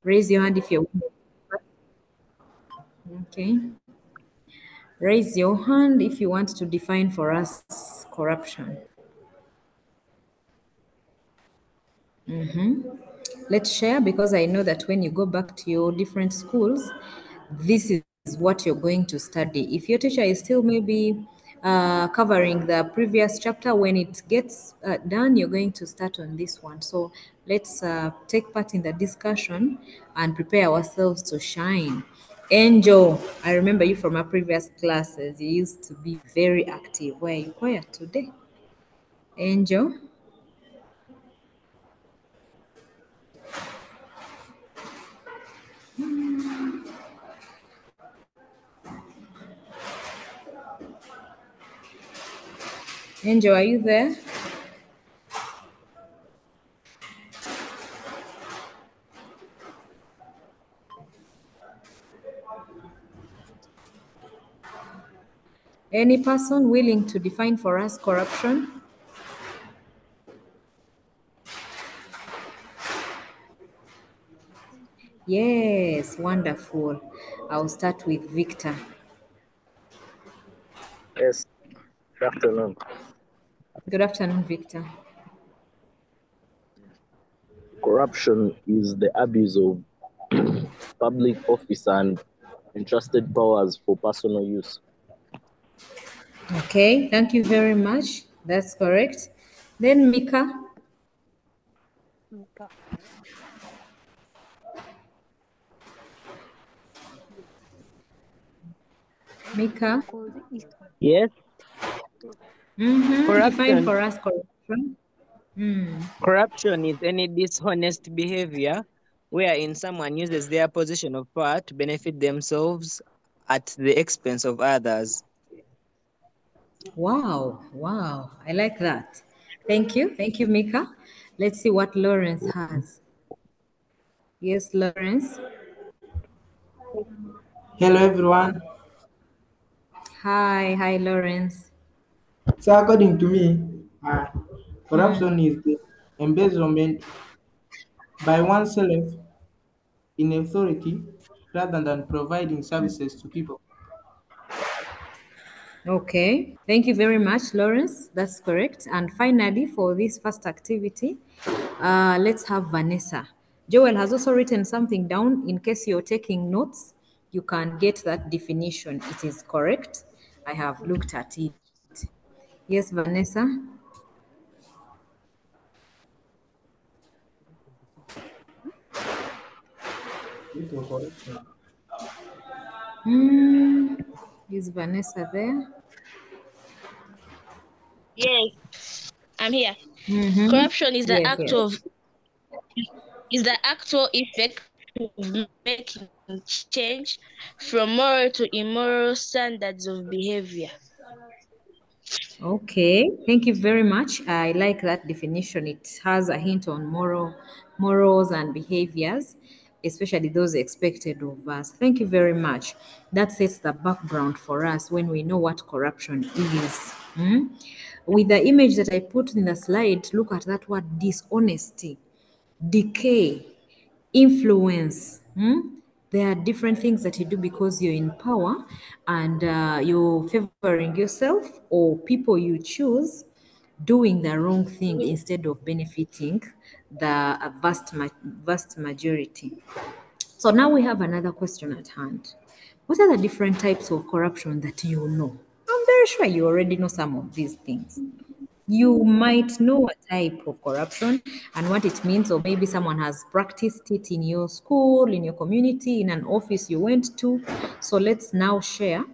Raise your hand if you're okay. Raise your hand if you want to define for us corruption. Let's share because I know that when you go back to your different schools, this is what you're going to study. If your teacher is still maybe covering the previous chapter, when it gets done, you're going to start on this one. So let's take part in the discussion and prepare ourselves to shine. Angel, I remember you from our previous classes. You used to be very active. Why are you quiet today? Angel? Angel, are you there? Any person willing to define for us corruption? Yes, wonderful. I'll start with Victor. Yes, good afternoon. Good afternoon, Victor. Corruption is the abuse of public office and entrusted powers for personal use. Okay, thank you very much. That's correct. Then Mika. Mika. Yes, Define corruption. for us corruption. Corruption is any dishonest behavior wherein someone uses their position of power to benefit themselves at the expense of others. Wow, wow. I like that. Thank you. Thank you, Mika. Let's see what Lawrence has. Yes, Lawrence. Hello, everyone. Hi, hi, Lawrence. So, according to me, corruption is the embezzlement by oneself in authority rather than providing services to people. Okay, thank you very much, Lawrence. That's correct. And finally, for this first activity, let's have Vanessa. Joel has also written something down. In case you're taking notes, you can get that definition. It is correct. I have looked at it. Yes, Vanessa. Little corruption. Hmm. Is Vanessa there? Yes, I'm here. Mm-hmm. Corruption Yes, yes. is the actual effect of making change from moral to immoral standards of behavior. Okay, thank you very much. I like that definition. It has a hint on morals and behaviors, especially those expected of us. Thank you very much. That sets the background for us when we know what corruption is. With the image that I put in the slide, look at that word dishonesty, decay, influence. There are different things that you do because you're in power and you're favoring yourself or people you choose doing the wrong thing instead of benefiting the vast majority. So now we have another question at hand. What are the different types of corruption that you know? I'm very sure you already know some of these things. You might know a type of corruption and what it means, or maybe someone has practiced it in your school, in your community, in an office you went to. So let's now share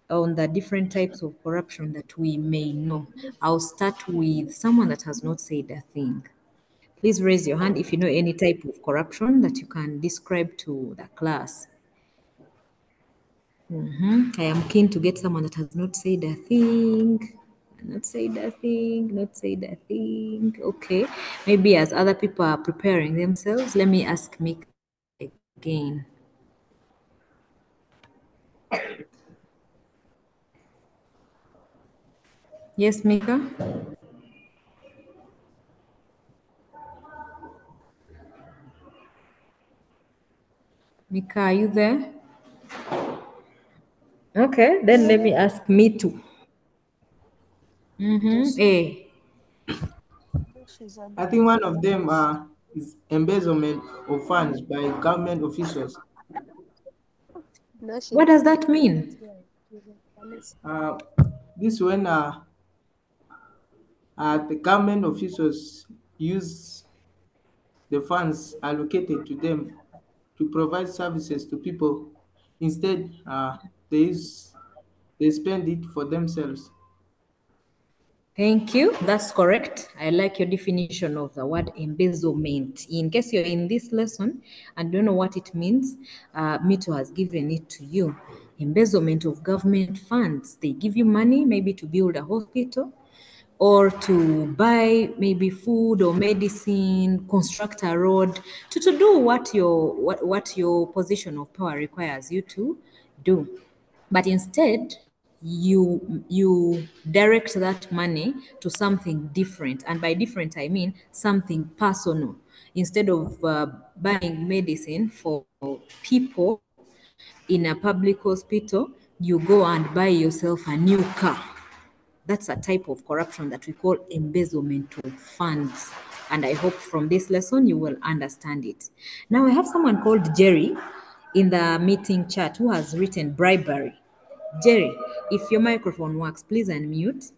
on the different types of corruption that we may know. I'll start with someone that has not said a thing. Please raise your hand if you know any type of corruption that you can describe to the class. I am keen to get someone that has not said a thing. Not said a thing, not said a thing. Okay. Maybe as other people are preparing themselves, let me ask Mika again. Yes, Mika? Mika, are you there? Okay, then let me ask me too. Mm-hmm. A. I think one of them is embezzlement of funds by government officials. What does that mean? Uh, this when the government officials use the funds allocated to them to provide services to people. Instead, they spend it for themselves. Thank you. That's correct. I like your definition of the word embezzlement. In case you're in this lesson and don't know what it means, Mito has given it to you. Embezzlement of government funds. They give you money maybe to build a hospital or to buy maybe food or medicine, construct a road, to do what your position of power requires you to do. But instead, you direct that money to something different, and by different I mean something personal. Instead of buying medicine for people in a public hospital, you go and buy yourself a new car. That's a type of corruption that we call embezzlement of funds. And I hope from this lesson you will understand it. Now I have someone called Jerry in the meeting chat who has written bribery. Jerry, if your microphone works, please unmute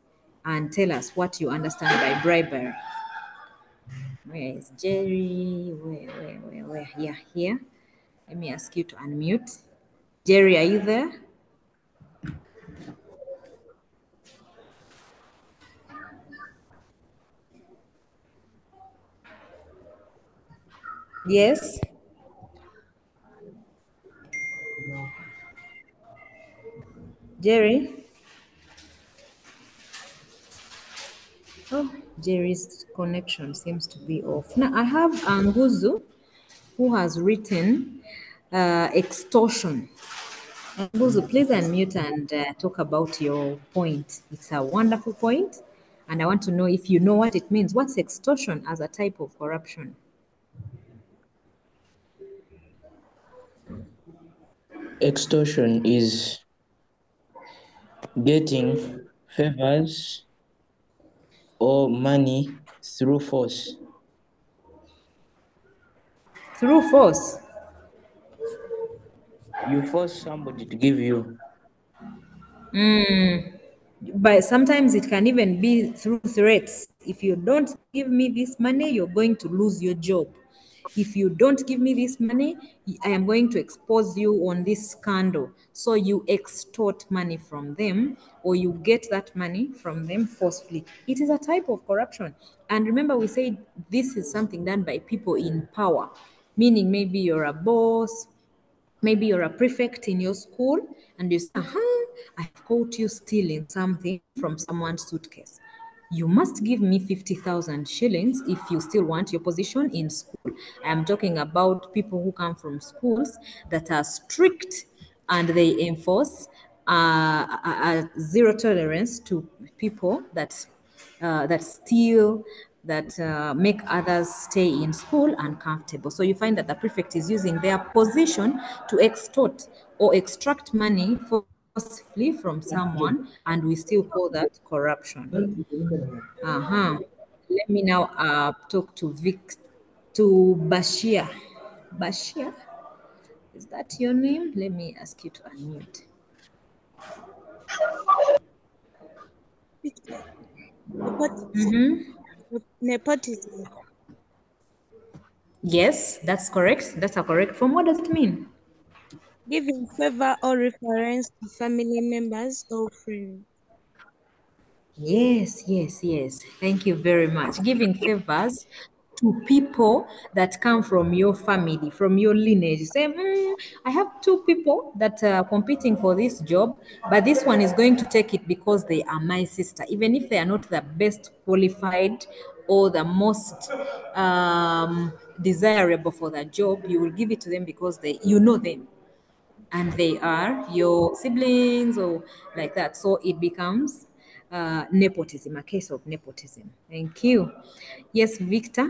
and tell us what you understand by bribery. Where is Jerry? Where? Yeah, here. Let me ask you to unmute. Jerry, are you there? Yes. Jerry? Oh, Jerry's connection seems to be off. Now I have Anguzu who has written extortion. Anguzu, please unmute and talk about your point. It's a wonderful point, and I want to know if you know what it means. What's extortion as a type of corruption? Extortion is getting favors or money through force. Through force. You force somebody to give you. But sometimes it can even be through threats. If you don't give me this money, you're going to lose your job. If you don't give me this money, I am going to expose you on this scandal. So you extort money from them or you get that money from them forcefully. It is a type of corruption. And remember, we said this is something done by people in power, meaning maybe you're a boss, maybe you're a prefect in your school and you say, I caught you stealing something from someone's suitcase. You must give me 50,000 shillings if you still want your position in school. I'm talking about people who come from schools that are strict and they enforce a zero tolerance to people that steal, that make others stay in school uncomfortable. So you find that the prefect is using their position to extort or extract money forcefully from someone, and we still call that corruption. Uh-huh. Let me now talk to Bashir. Bashir, is that your name? Let me ask you to unmute. Nepotism. Nepotism. Yes, that's correct. That's a correct form. What does it mean? Giving favor or reference to family members or friends. Yes. Thank you very much. Giving favors to people that come from your family, from your lineage. Say, I have two people that are competing for this job, but this one is going to take it because they are my sister, even if they are not the best qualified or the most desirable for the job. You will give it to them because you know them and they are your siblings or like that. So it becomes nepotism, a case of nepotism. Thank you. Yes, Victor.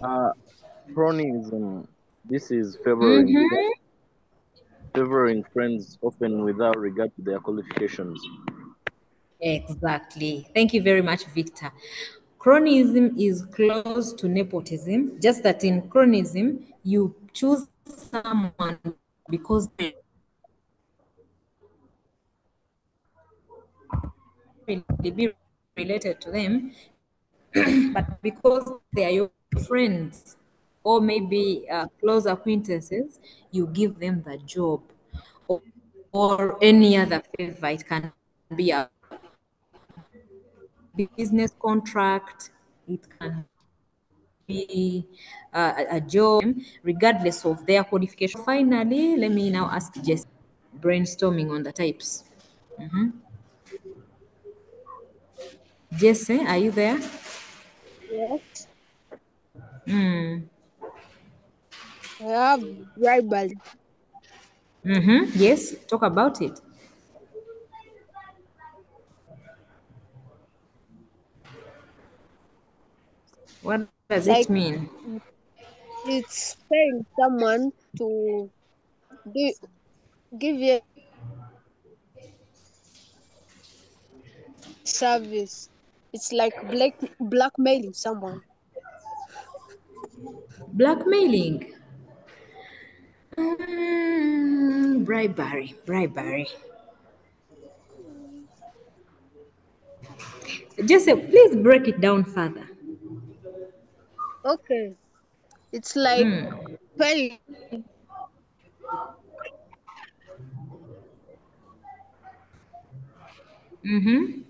Uh, Cronyism. This is Mm-hmm. favoring friends often without regard to their qualifications. Exactly. Thank you very much, Victor. Cronyism is close to nepotism, just that in cronyism, you choose someone because really be related to them, but because they are your friends or maybe close acquaintances, you give them the job or any other favor. It can be a business contract, it can be a job, regardless of their qualification. Finally, let me now ask Jess, brainstorming on the types. Jesse, are you there? Yes. I have bribery. Mm-hmm. Yes, talk about it. What does it Like mean? it's paying someone to do give you service. It's like blackmailing someone. Blackmailing. Bribery, bribery. Jesse, please break it down further. Okay. It's like paying. Mm-hmm.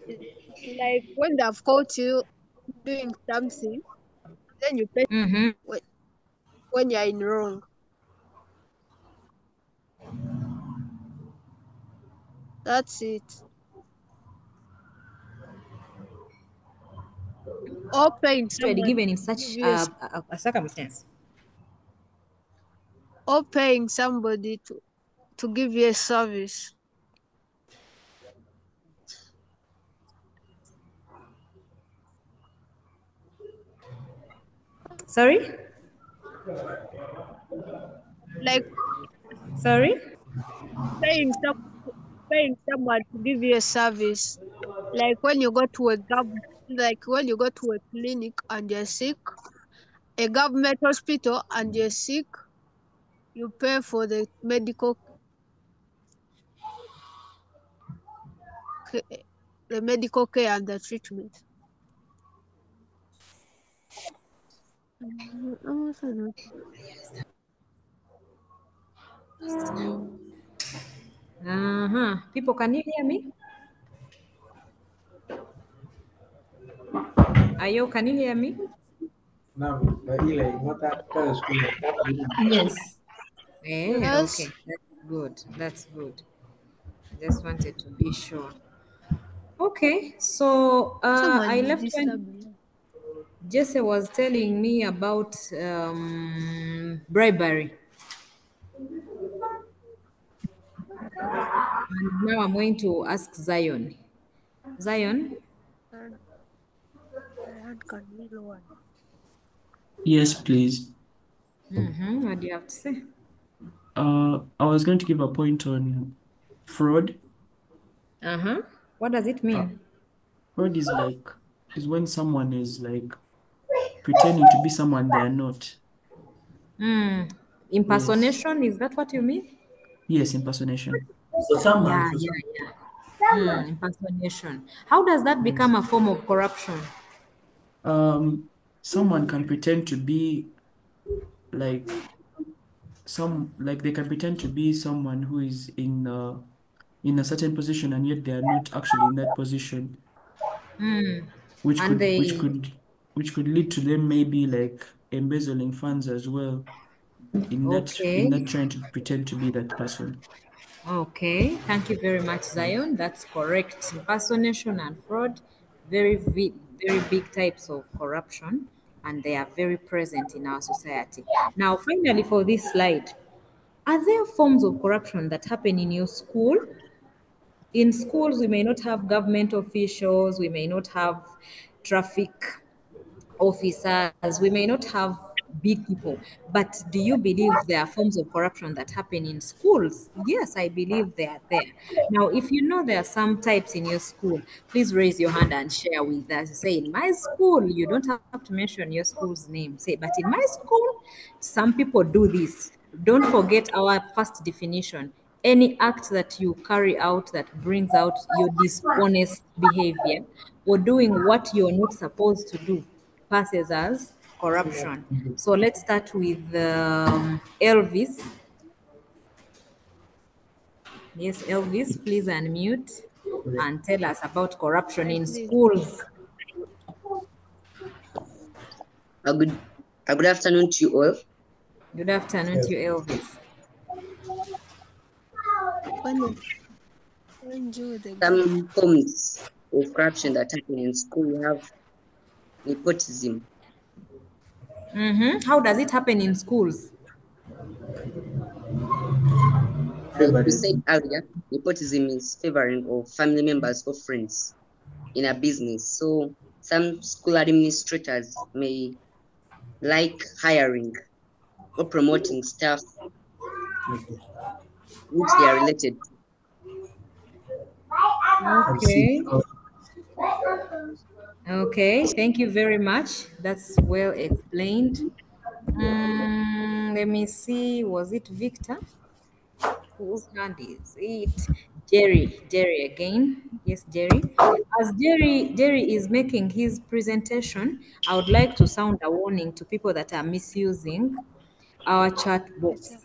It's like when they've caught you doing something, then you pay Mm-hmm. when, when you're in wrong. That's it. Or paying Usually someone given in to such give you a circumstance. or paying somebody to give you a service. Sorry? Like Sorry? paying some paying someone to give you a service. Like when you go to like when you go to a clinic and you're sick, a government hospital and you're sick, you pay for ca- the medical care and the treatment. Uh-huh. People, can you hear me? Ayo, can you hear me? Now, but ile mwata kwa school. Yes. Okay. Yes, That's good. That's good. I just wanted to be sure. Okay. So someone I is left when disturbing. Jesse was telling me about bribery. And now I'm going to ask Zion. Zion, And Ryan can heal one. Yes, please. what do you have to say? I was going to give a point on fraud. Uh-huh. What does it Uh, mean? Fraud is when someone is like pretending to be someone they are not. Yes. Impersonation, is that what you mean? Yes, impersonation. For someone, Yeah, for yeah, some, yeah. Impersonation. How does that Yes. become a form of corruption? Someone can pretend to be like like they can pretend to be someone who is in a certain position and yet they are not actually in that position, which And could which they, could which could lead to them maybe like embezzling funds as well in okay, that trying to pretend to be that person. okay. Thank you very much, Zion. That's correct. Impersonation and fraud, very big types of corruption, and they are very present in our society. Now, finally, for this slide, are there forms of corruption that happen in your school? In schools, we may not have government officials, we may not have traffic officers, we may not have big people. But do you believe there are forms of corruption that happen in schools? Yes, I believe they are there. Now, if you know there are some types in your school, please raise your hand and share with us. Say, in my school, you don't have to mention your school's name. Say, but in my school, some people do this. Don't forget our first definition. Any act that you carry out that brings out your dishonest behavior or doing what you're not supposed to do passes as corruption. So let's start with Elvis. Yes, Elvis, please unmute and tell us about corruption Hi, in please. schools. A good, a good afternoon to you all. Good afternoon to you, Elvis. When you the good. Some forms of corruption that happen in school, we have nepotism. How does it happen in schools? Like we said earlier, nepotism is favoring of family members or friends in a business. So some school administrators may like hiring or promoting staff which they are related to. Okay. Okay, thank you very much. That's well explained. Let me see. Was it Victor? Whose hand is it? Jerry. Jerry again. Yes, Jerry. As Jerry is making his presentation, I would like to sound a warning to people that are misusing our chat Yes, sir. box.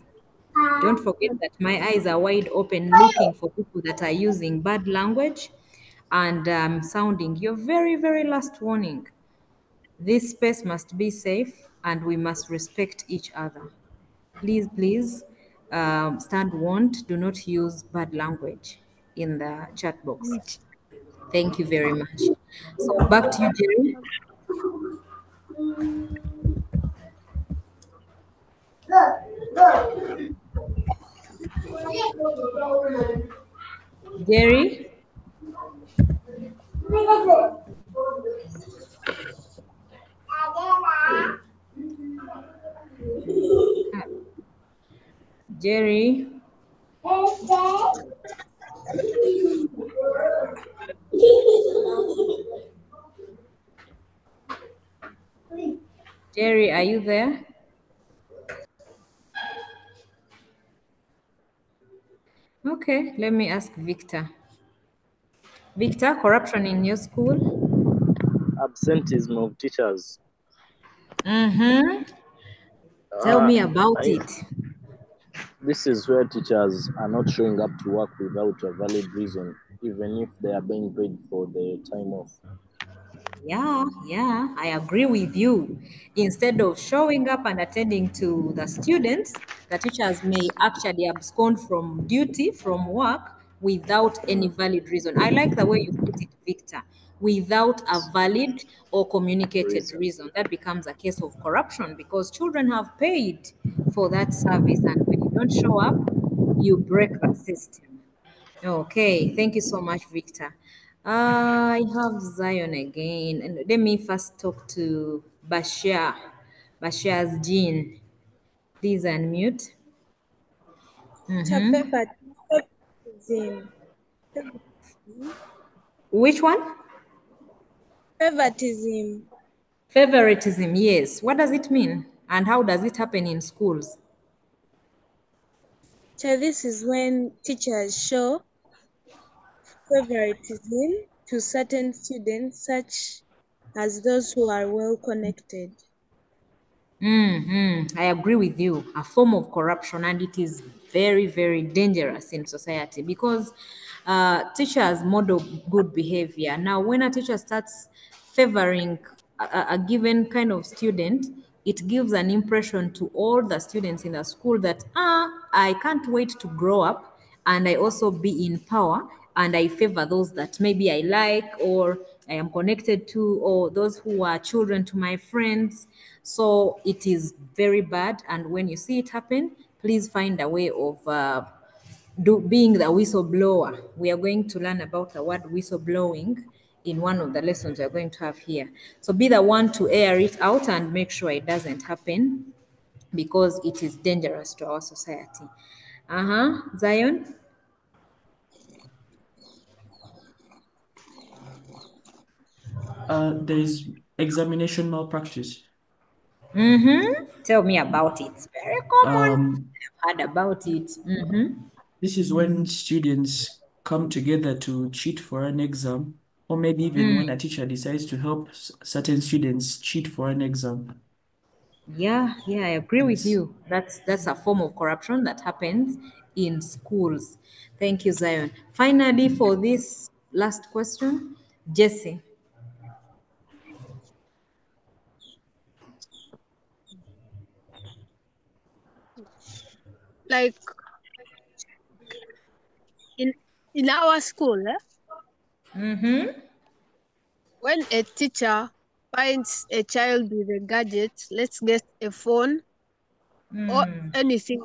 Don't forget that my eyes are wide open looking for people that are using bad language and sounding your very, very last warning. This space must be safe and we must respect each other. Please, please stand warned. Do not use bad language in the chat box. Which Thank you very much. So back to you, Jerry. Jerry, Jerry, Jerry, are you there? Okay, let me ask Victor. Victor, corruption in your school? Absenteeism of teachers. Mm-hmm. Tell Uh, me about I, it. this is where teachers are not showing up to work without a valid reason, even if they are being paid for the time off. Yeah, I agree with you. Instead of showing up and attending to the students, the teachers may actually abscond from duty, from work, without any valid reason. I like the way you put it, Victor. Without a valid or communicated Reason. reason. That becomes a case of corruption because children have paid for that service, and when you don't show up, you break the system. Okay, thank you so much, Victor. I have Zion again, and let me first talk to Bashir. Bashir's Jean. Please unmute. Cha favoritism. Favoritism. Which one? Favoritism. Favoritism, yes. What does it mean? And how does it happen in schools? Cha, this is when teachers show favoritism to certain students, such as those who are well connected. I agree with you. A form of corruption, and it is very, very dangerous in society because teachers model good behavior. Now, when a teacher starts favoring a given kind of student, it gives an impression to all the students in the school that, I can't wait to grow up and I also be in power and I favor those that maybe I like or I am connected to or those who are children to my friends. So it is very bad. And when you see it happen, please find a way of being the whistleblower. We are going to learn about the word whistleblowing in one of the lessons we're going to have here. So be the one to air it out and make sure it doesn't happen because it is dangerous to our society. Uh-huh. Zion? There is examination malpractice. Mm-hmm. Tell me about it. It's very common. Um, I've heard about it. Mm-hmm. this is when students come together to cheat for an exam, or maybe even when a teacher decides to help certain students cheat for an exam. Yeah, yeah, I agree with Yes. you. That's a form of corruption that happens in schools. Thank you, Zion. Finally, for this last question, Jesse. Like in in our school, Mm-hmm. when a teacher finds a child with a gadget, let's get a phone or anything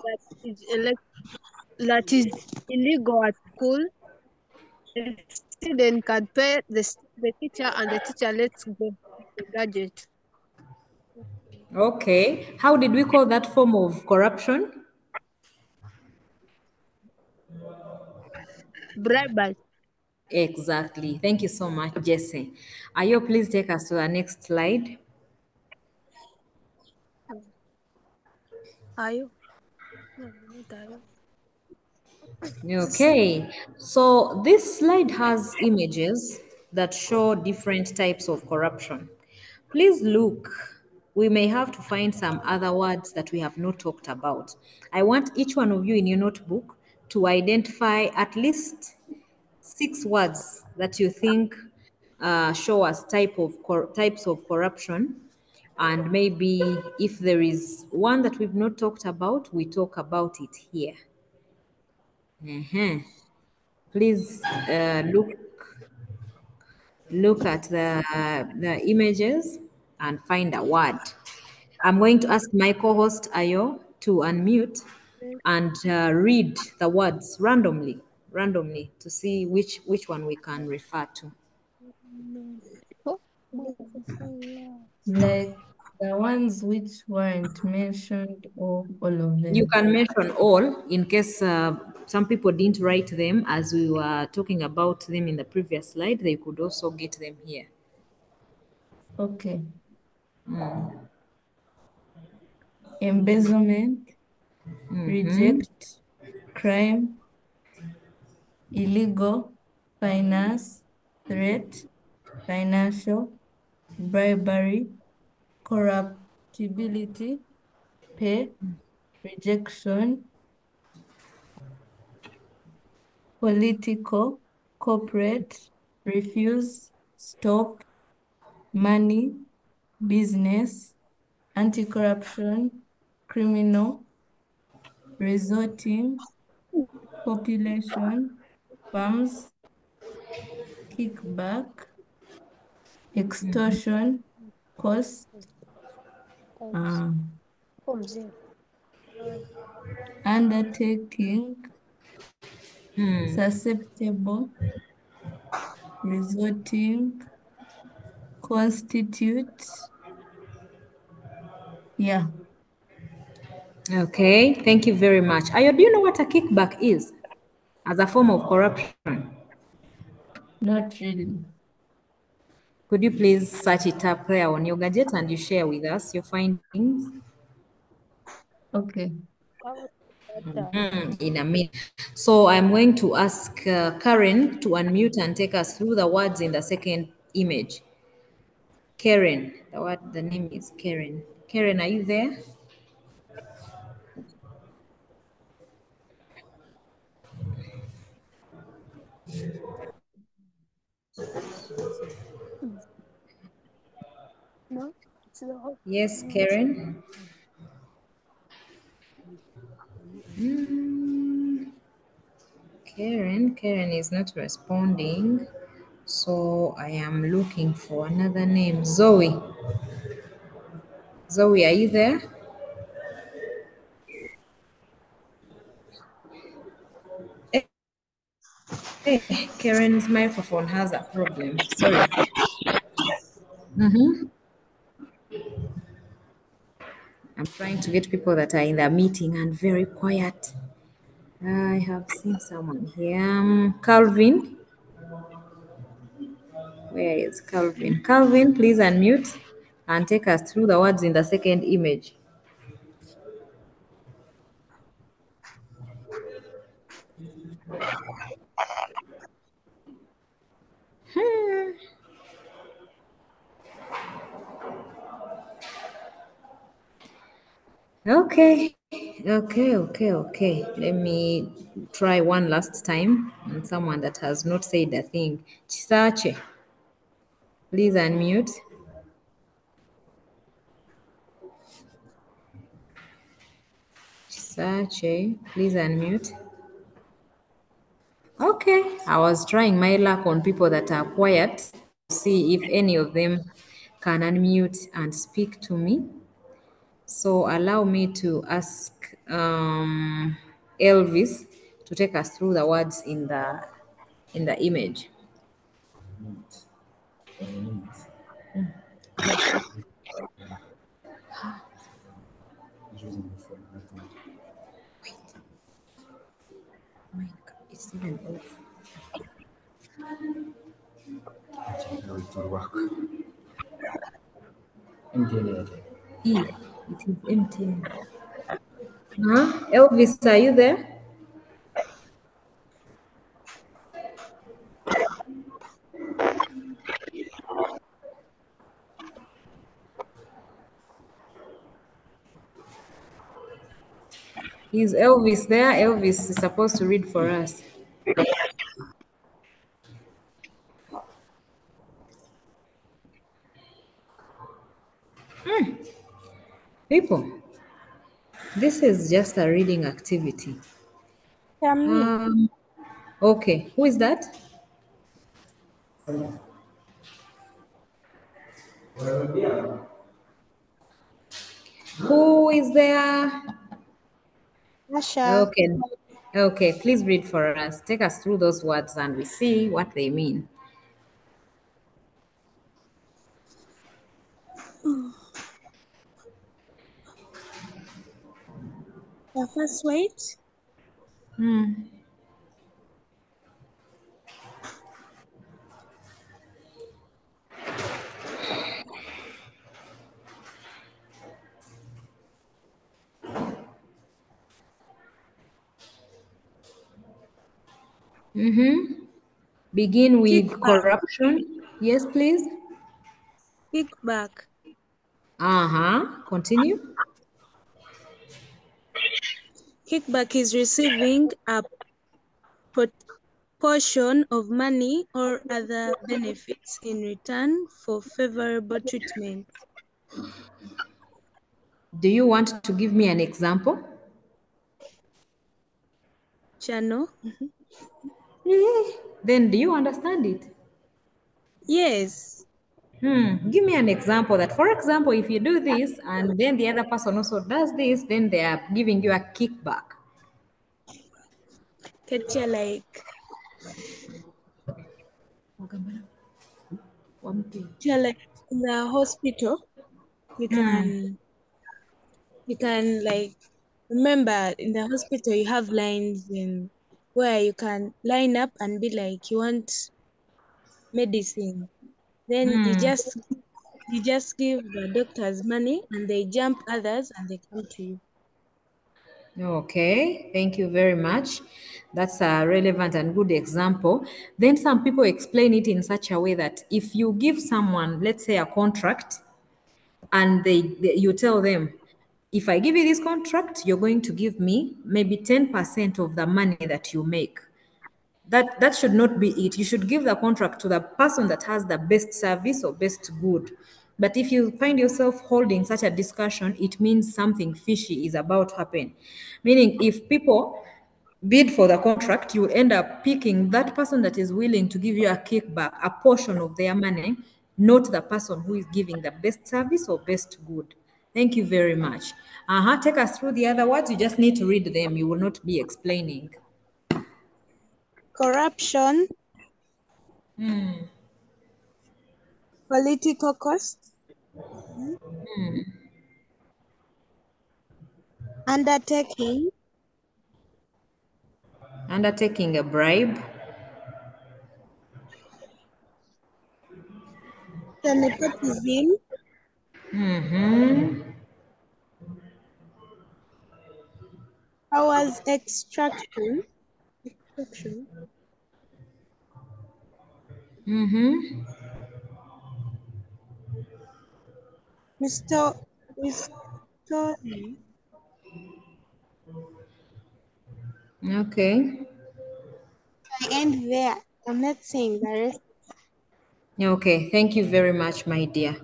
that is illegal at school, the student can pay the teacher and the teacher lets go the gadget. Okay. How did we call that form of corruption? Bribery. Exactly. Thank you so much, Jesse. Ayo, please take us to the next slide. Are you? No, not are you. Okay, so this slide has images that show different types of corruption. Please look. We may have to find some other words that we have not talked about. I want each one of you in your notebook to identify at least 6 words that you think show us types of corruption, and maybe if there is one that we've not talked about, we talk about it here. Mhm. Please look at the images and find a word. I'm going to ask my co-host Ayo to unmute and read the words randomly to see which one we can refer to. Oh, Like the ones which weren't mentioned or all of You them. can mention all in case some people didn't write them as we were talking about them in the previous slide. They could also get them here. Okay. Embezzlement, reject, crime, illegal, finance, threat, financial, bribery, corruptibility, pay, rejection, political, corporate, refuse, stop, money, business, anti-corruption, criminal, resorting, population, farms, kickback, extortion, cost, um, undertaking, susceptible, resorting, constitute. Yeah, Okay, thank you very much. Ayo, do you know what a kickback is as a form of corruption? not really. Could you please search it up there on your gadget and you share with us your findings Okay. in a minute? So I'm going to ask Karen to unmute and take us through the words in the second image. Karen, the name is Karen. Karen, are you there? no, it's the whole. Yes, Karen. Karen is not responding. So I am looking for another name. Zoe. Zoe, are you there? Hey, Karen's microphone has a problem. Sorry. Mm-hmm. I'm trying to get people that are in the meeting and very quiet. I have seen someone here. Calvin. Where is Calvin? Calvin, please unmute and take us through the words in the second image. Okay. Let me try one last time on someone that has not said a thing. Chisache, please unmute. Chisache, please unmute. Okay, I was trying my luck on people that are quiet to see if any of them can unmute and speak to me. So allow me to ask Elvis to take us through the words in the image. My God, it's even off. E, it is MTN. Huh? Elvis, are you there? Is Elvis there? Elvis is supposed to read for us. People, this is just a reading activity. Me. Um, okay, who is that? Who is there? Asha. Okay. Okay, please read for us. Take us through those words and we see what they mean. First wait. Begin with Kickback. corruption. Yes, please. Kickback. Uh-huh. Continue. Kickback is receiving a portion of money or other benefits in return for favorable treatment. Do you want to give me an example? Channel. Then do you understand it? Yes. Give me an example that, for example, if you do this and then the other person also does this, then they are giving you a kickback. Ketcha like Ketcha like in the hospital you can like remember in the hospital you have lines in where you can line up and be like you want medicine. Then you just give the doctors money and they jump others and they come to you. Okay, thank you very much. That's a relevant and good example. Then some people explain it in such a way that if you give someone, let's say, a contract, and you tell them, if I give you this contract, you're going to give me maybe 10% of the money that you make. That should not be it. You should give the contract to the person that has the best service or best good. But if you find yourself holding such a discussion, it means something fishy is about to happen. Meaning, if people bid for the contract, you will end up picking that person that is willing to give you a kickback, a portion of their money, not the person who is giving the best service or best good. Thank you very much. Take us through the other words. You just need to read them. You will not be explaining. corruption, political cost, undertaking, Undertaking a bribe. nepotism, powers extraction, restore, restoring. Okay. I end there. I'm not saying the rest. Okay, thank you very much, my dear.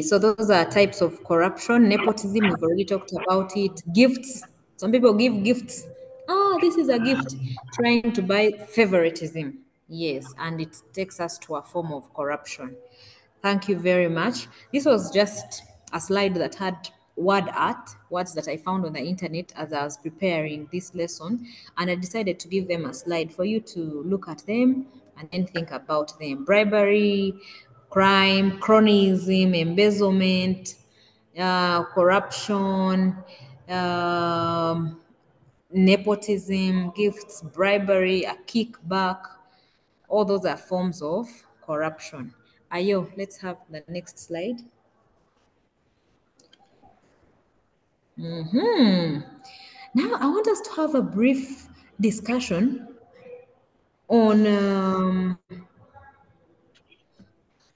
So those are types of corruption. Nepotism, we've already talked about it. Gifts. Some people give gifts. Ah, this is a gift. Trying to buy favoritism. Yes, and it takes us to a form of corruption. Thank you very much. This was just a slide that had word art, words that I found on the internet as I was preparing this lesson, and I decided to give them a slide for you to look at them and then think about them. Bribery, crime, cronyism, embezzlement, corruption, um, nepotism, gifts, bribery, a kickback. All those are forms of corruption. Ayo, let's have the next slide. Now, I want us to have a brief discussion on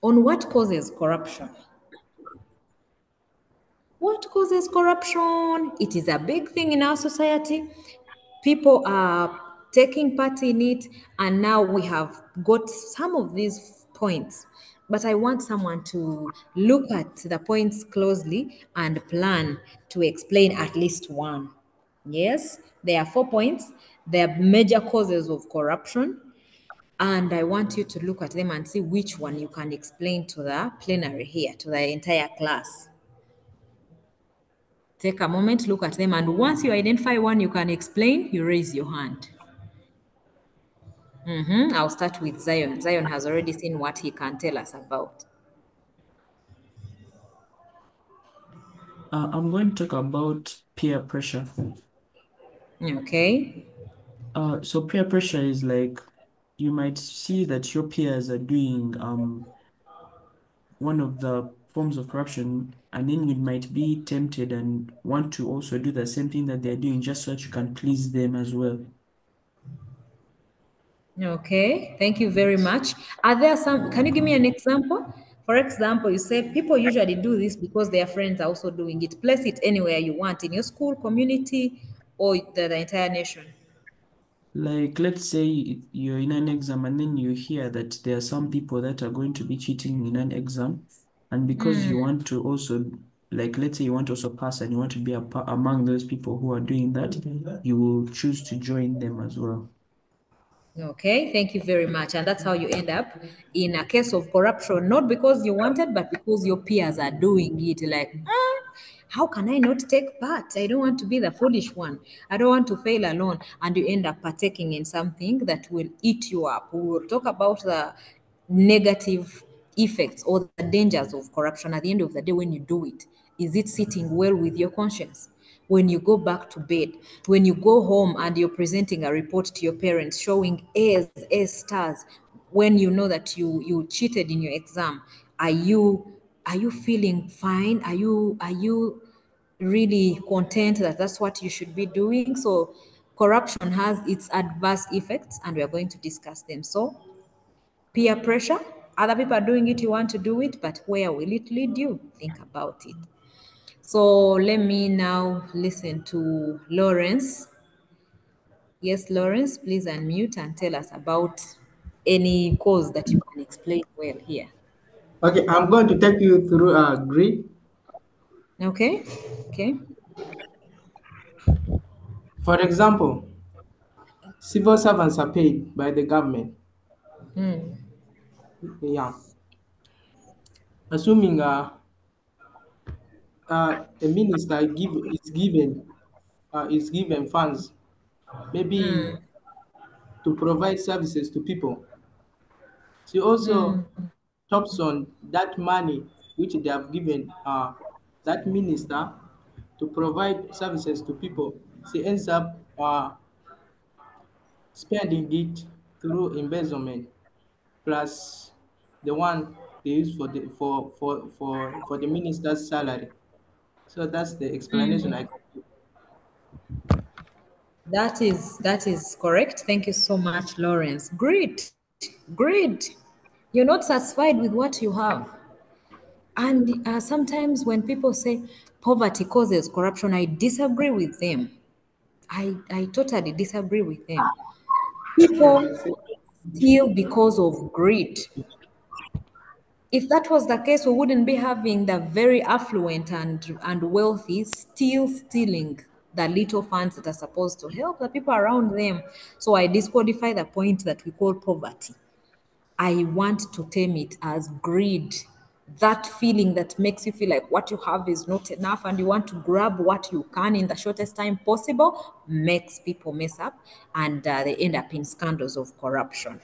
on what causes corruption. What causes corruption? It is a big thing in our society. People are taking part in it, and now we have got some of these points. But I want someone to look at the points closely and plan to explain at least one. Yes, there are 4 points. They are major causes of corruption, and I want you to look at them and see which one you can explain to the plenary here, to the entire class. Take a moment, look at them, and once you identify one you can explain, you raise your hand. I'll start with Zion. Zion has already seen what he can tell us about. I'm going to talk about peer pressure. Okay. So peer pressure is like you might see that your peers are doing one of the forms of corruption, and then you might be tempted and want to also do the same thing that they're doing just so that you can please them as well. Okay. Thank you very much. Are there some, can you give me an example? For example, you say people usually do this because their friends are also doing it. Place it anywhere you want in your school, community, or the entire nation. Like, let's say you're in an exam and then you hear that there are some people that are going to be cheating in an exam. And because you want to also, like, let's say you want to also pass and you want to be among those people who are doing that, you will choose to join them as well. Okay, thank you very much. And that's how you end up in a case of corruption, not because you wanted, but because your peers are doing it. Like, how can I not take part? I don't want to be the foolish one. I don't want to fail alone. And you end up partaking in something that will eat you up. We will talk about the negative effects or the dangers of corruption at the end of the day when you do it. Is it sitting well with your conscience? When you go back to bed, when you go home and you're presenting a report to your parents showing A's, A stars, when you know that you cheated in your exam, are you feeling fine? Are you really content that that's what you should be doing? So corruption has its adverse effects, and we are going to discuss them. So peer pressure, other people are doing it, you want to do it, but where will it lead you? Think about it. So let me now listen to Lawrence. Yes, Lawrence, please unmute and tell us about any cause that you can explain well here. Okay, I'm going to take you through grid. Okay? Okay. For example, civil servants are paid by the government. Yeah. Assuming a minister is given funds, maybe to provide services to people. She also taps on that money which they have given that minister to provide services to people. She ends up spending it through embezzlement plus the one they use for the minister's salary. So that's the explanation I can give. That is correct. Thank you so much, Lawrence. Great. You're not satisfied with what you have. And sometimes when people say poverty causes corruption, I disagree with them. I totally disagree with them. You People say, steal because of greed. If that was the case, we wouldn't be having the very affluent and wealthy still stealing the little funds that are supposed to help the people around them. So I disqualify the point that we call poverty. I want to term it as greed. That feeling that makes you feel like what you have is not enough and you want to grab what you can in the shortest time possible makes people mess up and they end up in scandals of corruption.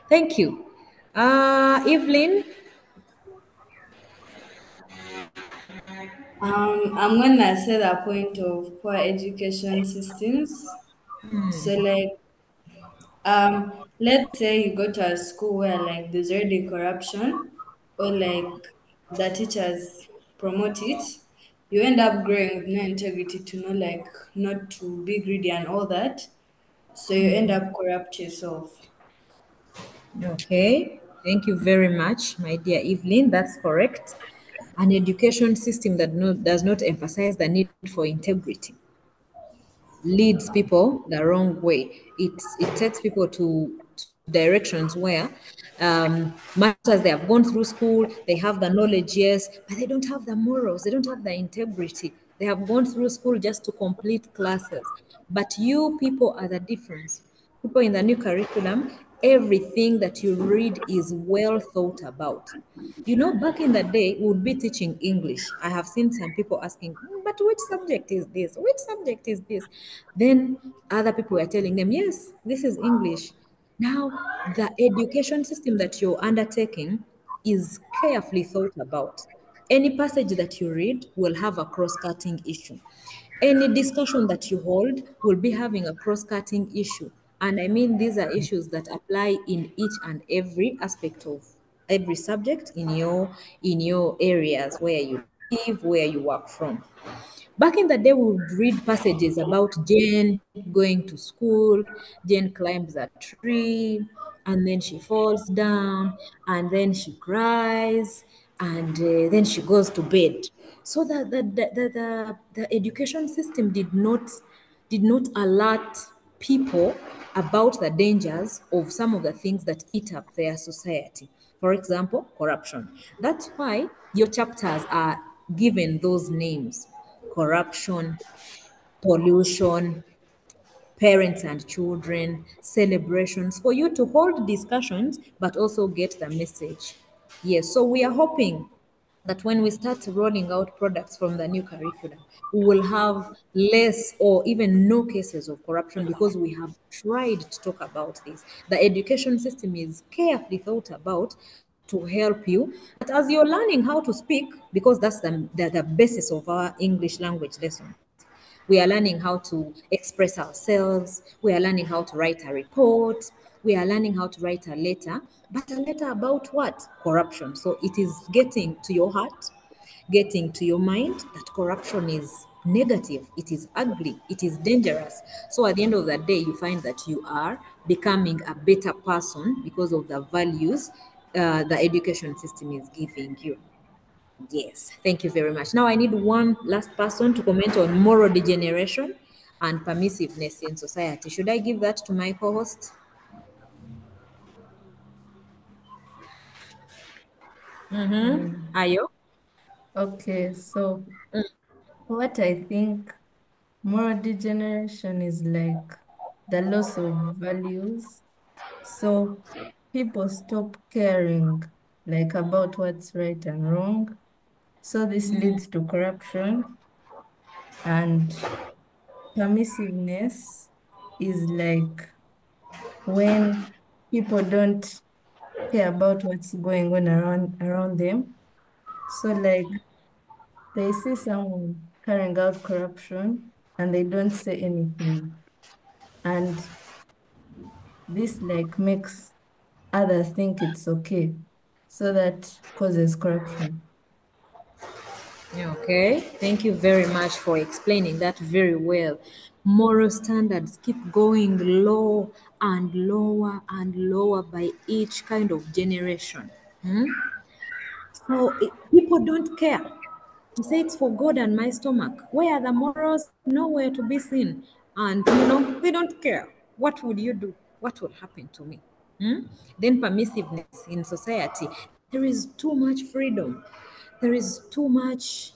Thank you. Evelyn, I'm gonna say the point of poor education systems. So like let's say you go to a school where like there's already corruption or like the teachers promote it, you end up growing with no integrity to know like not to be greedy and all that. So you end up corrupt yourself. okay. Thank you very much, my dear Evelyn. That's correct. An education system that does not emphasize the need for integrity leads people the wrong way. It takes people to directions where, much as they have gone through school, they have the knowledge, yes, but they don't have the morals, they don't have the integrity. They have gone through school just to complete classes. But you people are the difference. People in the new curriculum, everything that you read is well thought about. You know, back in the day, we would be teaching English. I have seen some people asking, but which subject is this? Which subject is this? Then other people were telling them, yes, this is English. Now, the education system that you're undertaking is carefully thought about. Any passage that you read will have a cross cutting issue. Any discussion that you hold will be having a cross cutting issue. And I mean, these are issues that apply in each and every aspect of every subject in your areas where you live, where you work from. Back in the day, we would read passages about Jane going to school. Jane climbs a tree, and then she falls down, and then she cries, and then she goes to bed. So the education system did not alert people about the dangers of some of the things that eat up their society. For example, corruption. That's why your chapters are given those names: corruption, pollution, parents and children, celebrations, for you to hold discussions but also get the message. Yes, so we are hoping that when we start rolling out products from the new curriculum, we will have less or even no cases of corruption because we have tried to talk about this. The education system is carefully thought about to help you. But as you're learning how to speak, because that's the basis of our English language lessons, we are learning how to express ourselves. We are learning how to write a report. We are learning how to write a letter. But a letter about what? Corruption. So it is getting to your heart, getting to your mind that corruption is negative, it is ugly, it is dangerous. So at the end of the day, you find that you are becoming a better person because of the values the education system is giving you. Yes, thank you very much. Now I need one last person to comment on moral degeneration and permissiveness in society. Should I give that to my co-host? Mm. Ayo? Okay, so what I think moral degeneration is like the loss of values. So people stop caring like about what's right and wrong. So this leads to corruption, and permissiveness is like when people don't care about what's going on around them. So like they see someone carrying out corruption and they don't say anything. And this like makes others think it's okay. So that causes corruption. Okay, thank you very much for explaining that very well. Moral standards keep going low and lower and lower by each kind of generation. So people don't care. To say it's for God and my stomach. Where are the morals? Nowhere to be seen. And they don't care. What would you do? What would happen to me? Then permissiveness in society. There is too much freedom. There is too much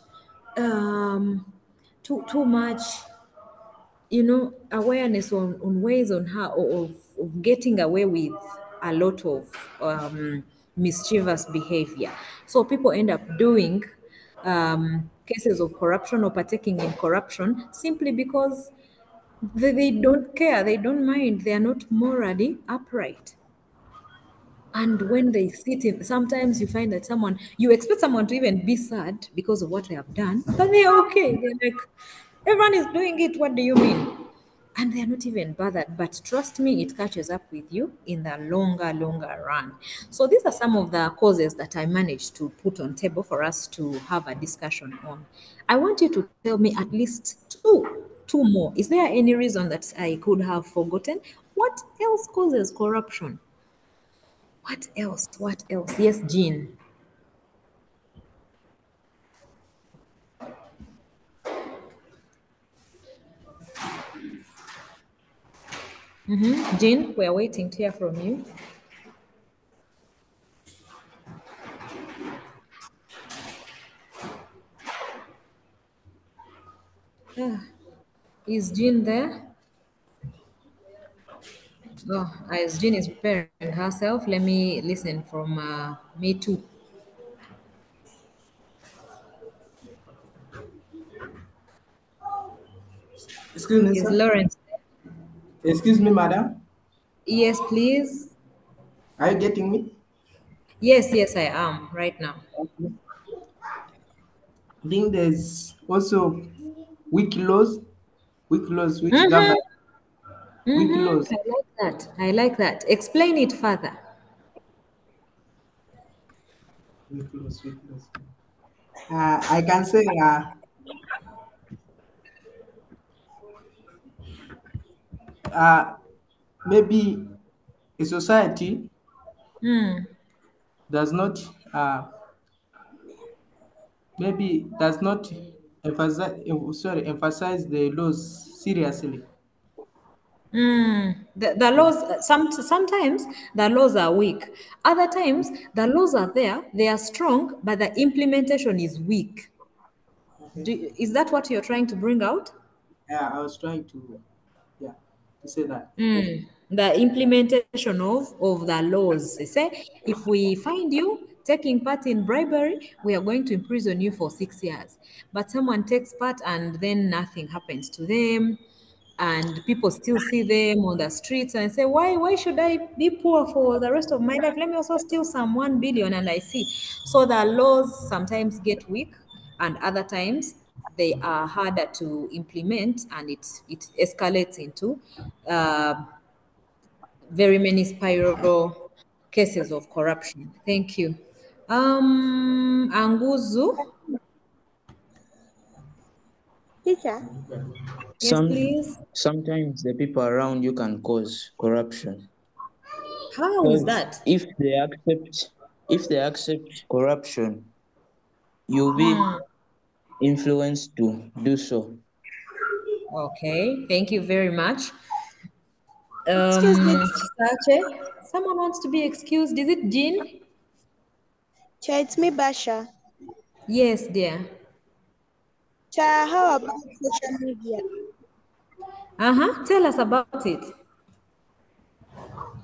too much awareness on ways on how of getting away with a lot of mischievous behavior. So people end up doing cases of corruption or partaking in corruption simply because they don't care, they don't mind, they are not morally upright. And when they sit in, sometimes you find that you expect someone to even be sad because of what they have done, but they're okay. They're like, everyone is doing it. What do you mean? And they're not even bothered. But trust me, it catches up with you in the longer run. So these are some of the causes that I managed to put on table for us to have a discussion on. I want you to tell me at least two more. Is there any reason that I could have forgotten? What else causes corruption? What else? What else? Yes, Jean. Jean, we are waiting to hear from you. Ah, is Jean there? Oh, as Jean is preparing herself, let me listen from me too. Excuse me, Is sir. Lawrence there? Excuse me, madam. Yes, please. Are you getting me? Yes, yes, I am right now. Okay. I think there's also weak laws, weak laws which govern weak laws. I like that. I like that. Explain it further. Weak laws, weak laws. I can say uh, maybe a society does not maybe does not emphasize the laws seriously. The laws, sometimes the laws are weak. Other times the laws are there, they are strong, but the implementation is weak. Okay. Is that what you're trying to bring out? Yeah, I was trying to yeah to say that. The implementation of the laws. They say if we find you taking part in bribery, we are going to imprison you for 6 years. But someone takes part and then nothing happens to them. And people still see them on the streets and say, why should I be poor for the rest of my life? Let me also steal some 1 billion and I see. So the laws sometimes get weak and other times they are harder to implement and it escalates into uh, very many spiral cases of corruption. Thank you. Anguzu, Teacher, yes, Some please. sometimes the people around you can cause corruption. How is Because that? if they accept corruption, you'll be influenced to do so. Okay, thank you very much. excuse me, Sache, someone wants to be excused. Is it Jean? teacher, it's me, Basha. Yes, dear. Teacher, how about social media? Uh-huh. Tell us about it.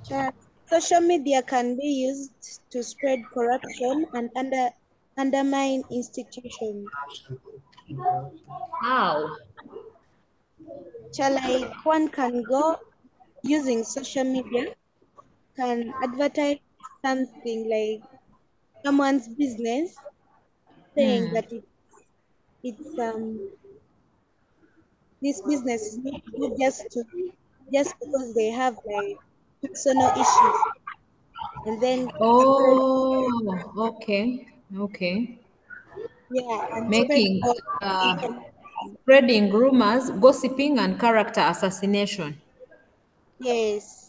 Teacher, social media can be used to spread corruption and undermine institutions. How? Teacher, like one can go. using social media can advertise something like someone's business, saying that it's this business is not good just because they have like personal issues, and then spread, Oh, okay, okay. yeah, and spread Making, false uh, information. spreading rumors, gossiping, and character assassination. Yes.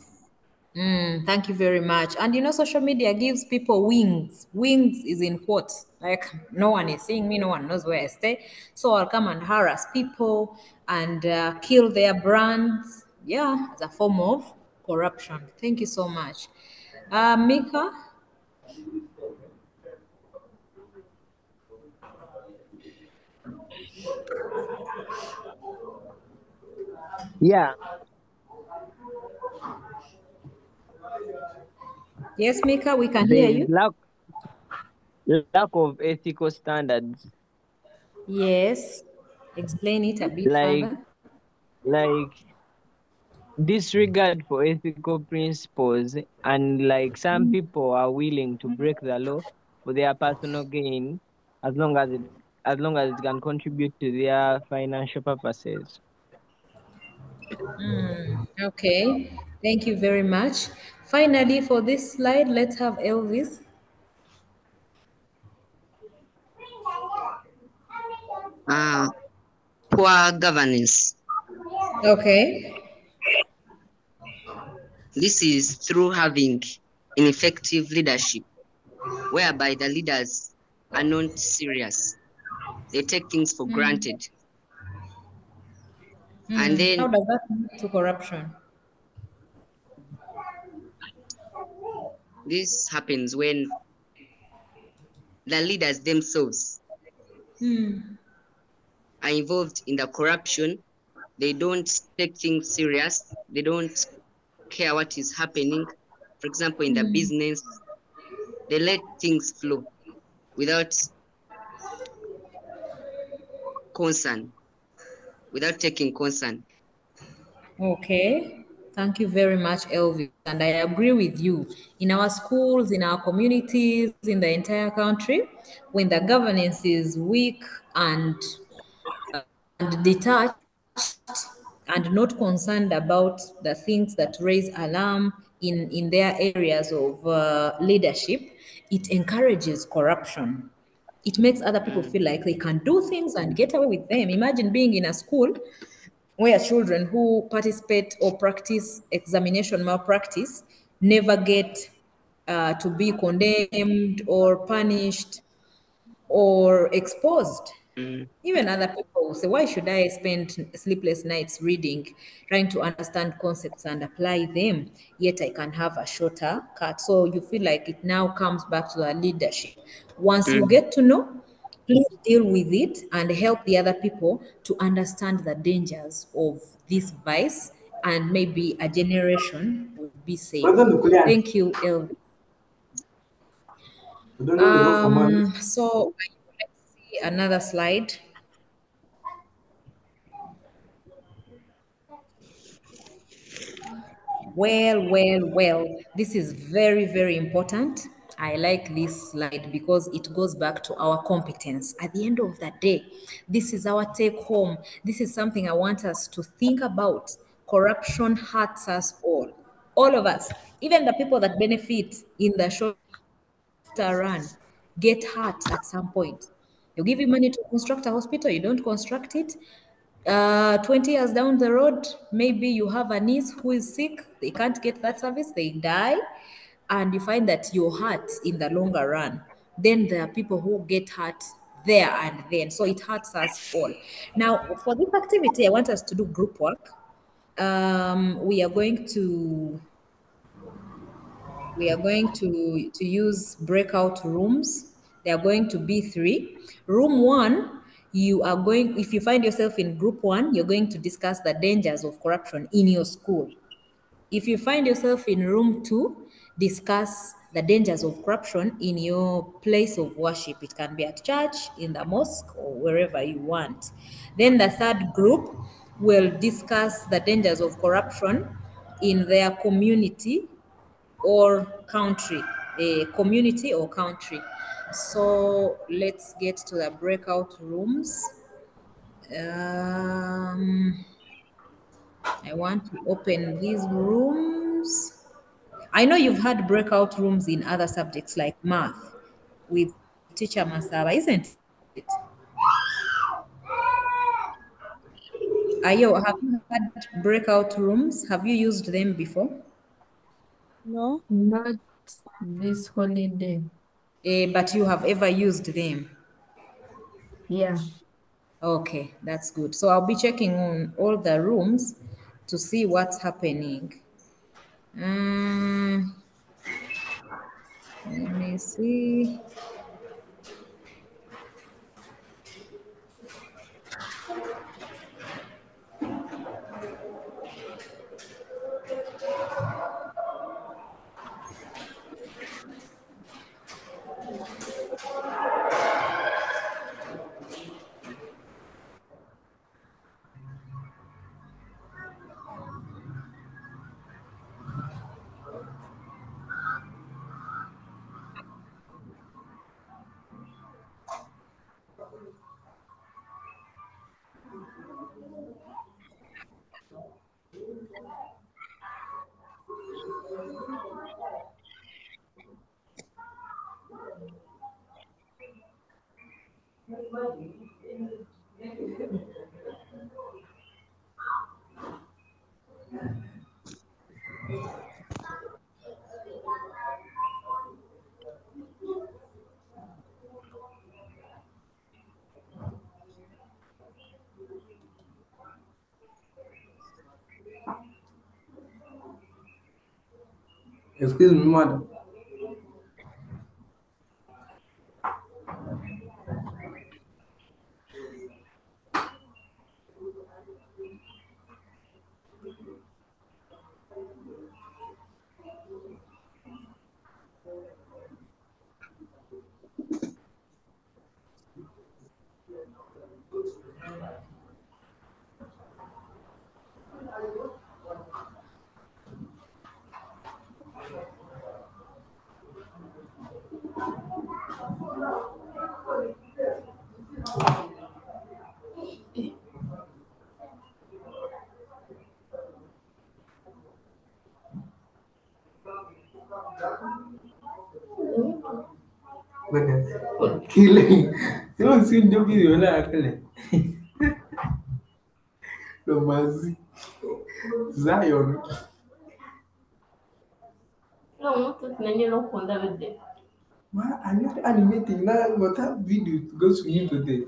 Thank you very much. And you know, social media gives people wings. Wings is in quotes. Like, no one is seeing me, no one knows where I stay. So I'll come and harass people and kill their brands. Yeah, as a form of corruption. Thank you so much. Mika? Yeah, Yes, Mika, we can there hear is you. lack of ethical standards, Yes. Explain it a bit like further. like disregard for ethical principles, and like some people are willing to break the law for their personal gain, as long as it can contribute to their financial purposes. Okay. Thank you very much. Finally, for this slide, let's have Elvis. Uh, Poor governance. Okay. This is through having ineffective leadership, whereby the leaders are not serious. They take things for granted. And How then does that lead to corruption? this happens when the leaders themselves are involved in the corruption. They don't take things serious. They don't care what is happening. For example, in the business, they let things flow without concern, without taking concern. Okay. Thank you very much, Elvis. And I agree with you. In our schools, in our communities, in the entire country, when the governance is weak and detached and not concerned about the things that raise alarm in their areas of leadership, it encourages corruption. It makes other people Mm, feel like they can do things and get away with them. Imagine being in a school where children who participate or practice examination malpractice never get to be condemned or punished or exposed. mm, Even other people will say, why should I spend sleepless nights reading, trying to understand concepts and apply them, yet I can have a shorter cut? So you feel like it now comes back to the leadership. Once you mm, get to know, please deal with it and help the other people to understand the dangers of this vice, and maybe a generation will be saved. Kwanza nukulia. Thank you, Elvis. Udongo go for money. So let's see another slide. Well, this is very, very important. I like this slide because it goes back to our competence. At the end of the day, this is our take home. This is something I want us to think about. Corruption hurts us all of us, even the people that benefit in the shorter run get hurt at some point. You give him money to construct a hospital, you don't construct it. 20 years down the road, maybe you have a niece who is sick, they can't get that service, they die, and you find that you're hurt in the longer run. Then there are people who get hurt there and then. So it hurts us all. Now, for this activity, I want us to do group work. We are going to use breakout rooms. There are going to be three. Room one, you are going, if you find yourself in group one, you're going to discuss the dangers of corruption in your school. If you find yourself in room two, discuss the dangers of corruption in your place of worship. It can be at church, in the mosque, or wherever you want. Then the third group will discuss the dangers of corruption in their community or country, a community or country. So let's get to the breakout rooms. I want to open these rooms. I know you've had breakout rooms in other subjects like math with teacher Masaba, isn't it? Ayo, have you had breakout rooms? Have you used them before? No. Not this holiday. But you have ever used them. Yeah. Okay, that's good. So I'll be checking on all the rooms to see what's happening. Mm, let me see. Excuse me, madam. Kile. Sio si ndio video la kale. Lo mazi. Zion. No, mutu tunanyelo konda bede. Ma, I'm not animating now, but that video goes to me today.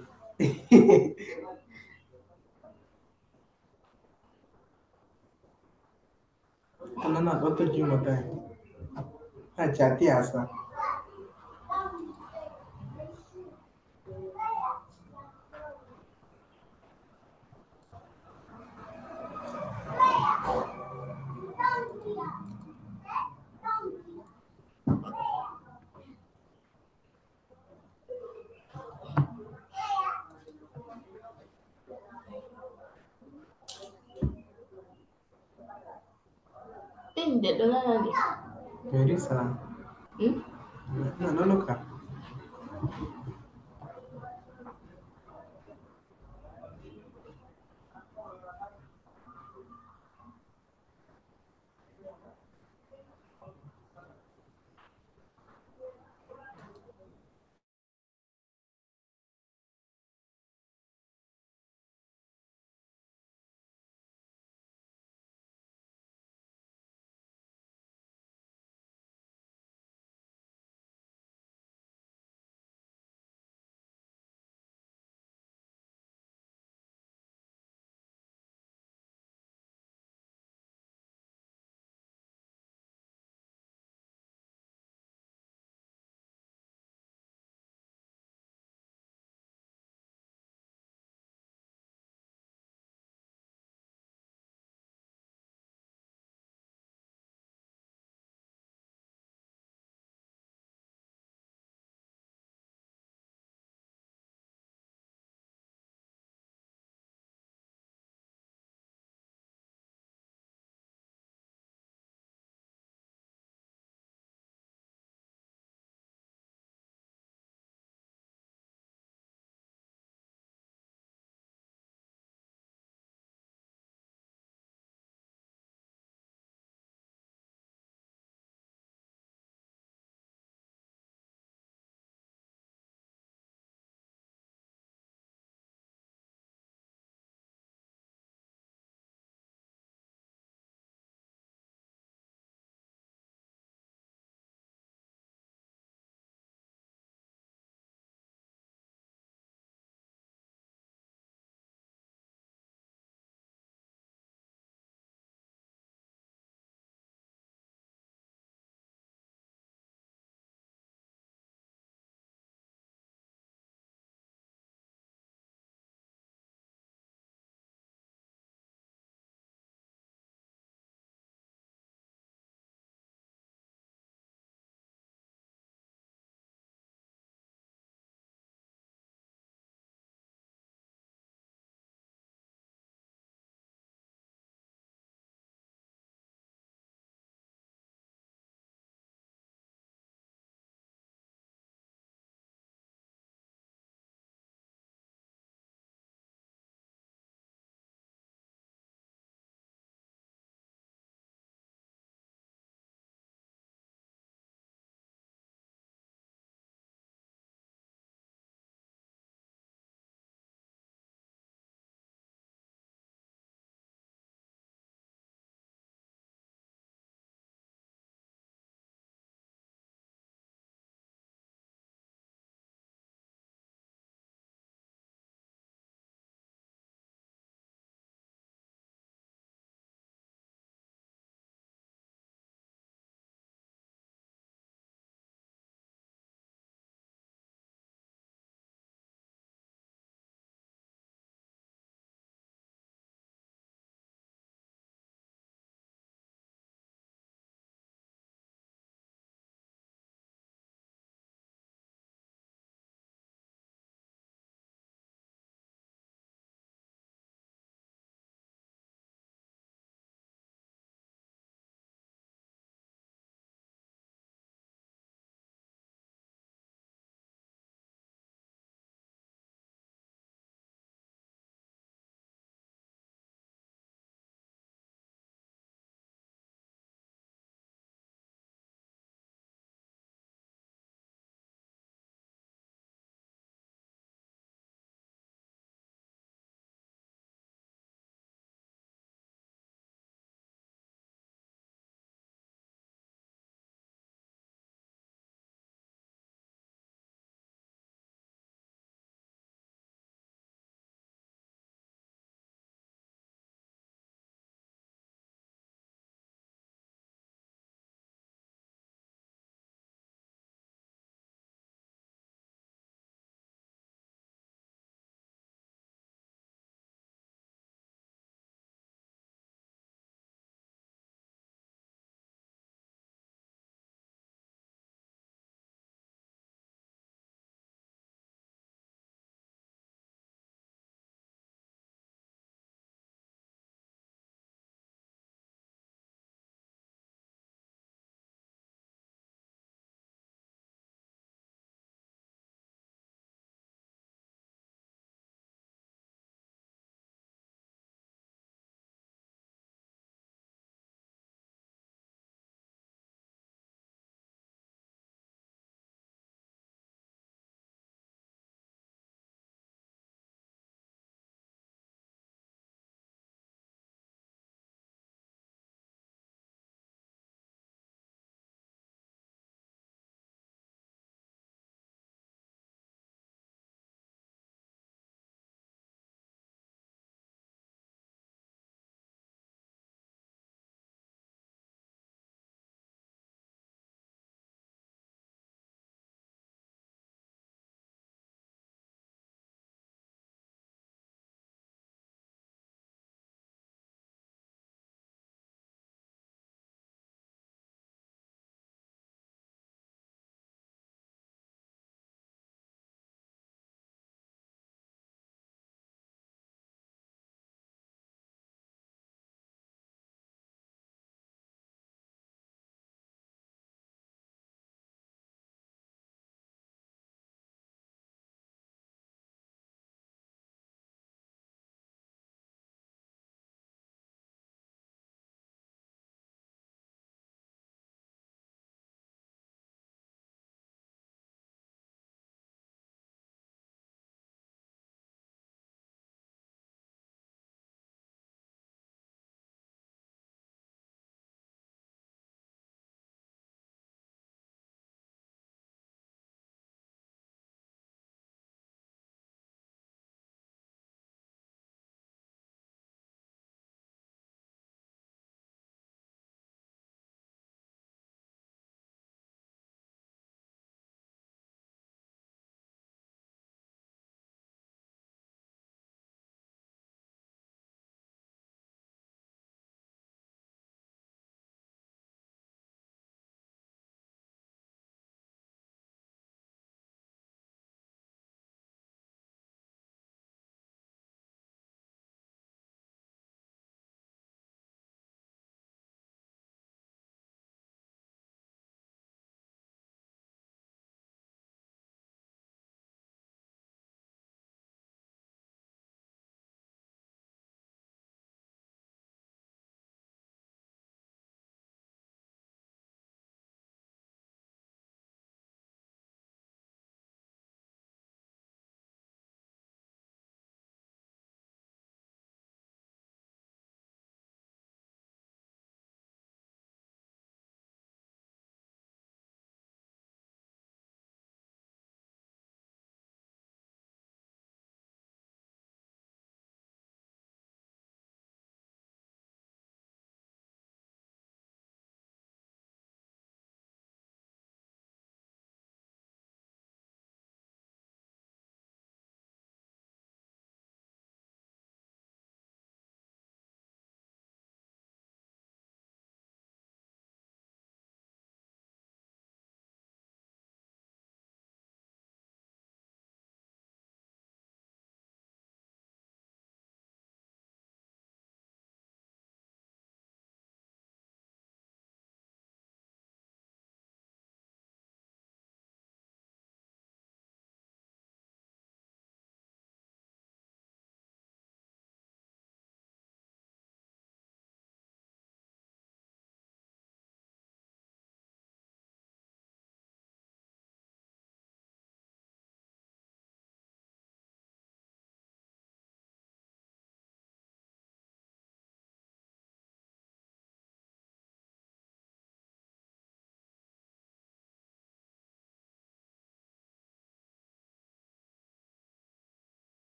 Kana na doto jimo tai. Ha chati asa. Inde dola nani? Melissa. Hmm? No, no, no.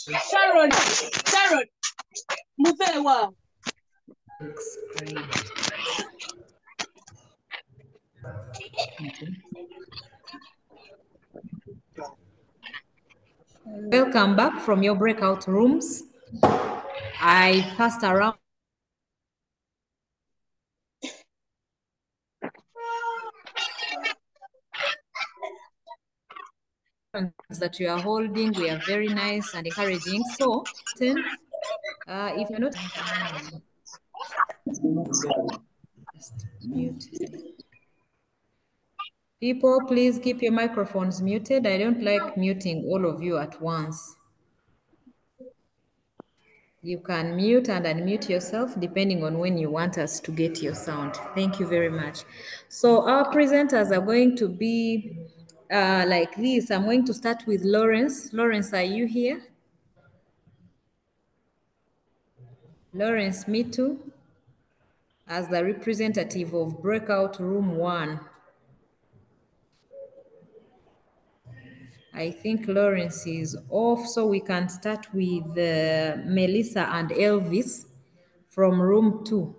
Sharon, Mupewa. Welcome back from your breakout rooms. I passed around that you are holding. We are very nice and encouraging. So, if you're not just mute. People, please keep your microphones muted. I don't like muting all of you at once. You can mute and unmute yourself depending on when you want us to get your sound. Thank you very much. So our presenters are going to be like this. I'm going to start with Lawrence. Lawrence, are you here? Lawrence, me too, as the representative of Breakout Room 1. I think Lawrence is off, so we can start with Melissa and Elvis from Room 2.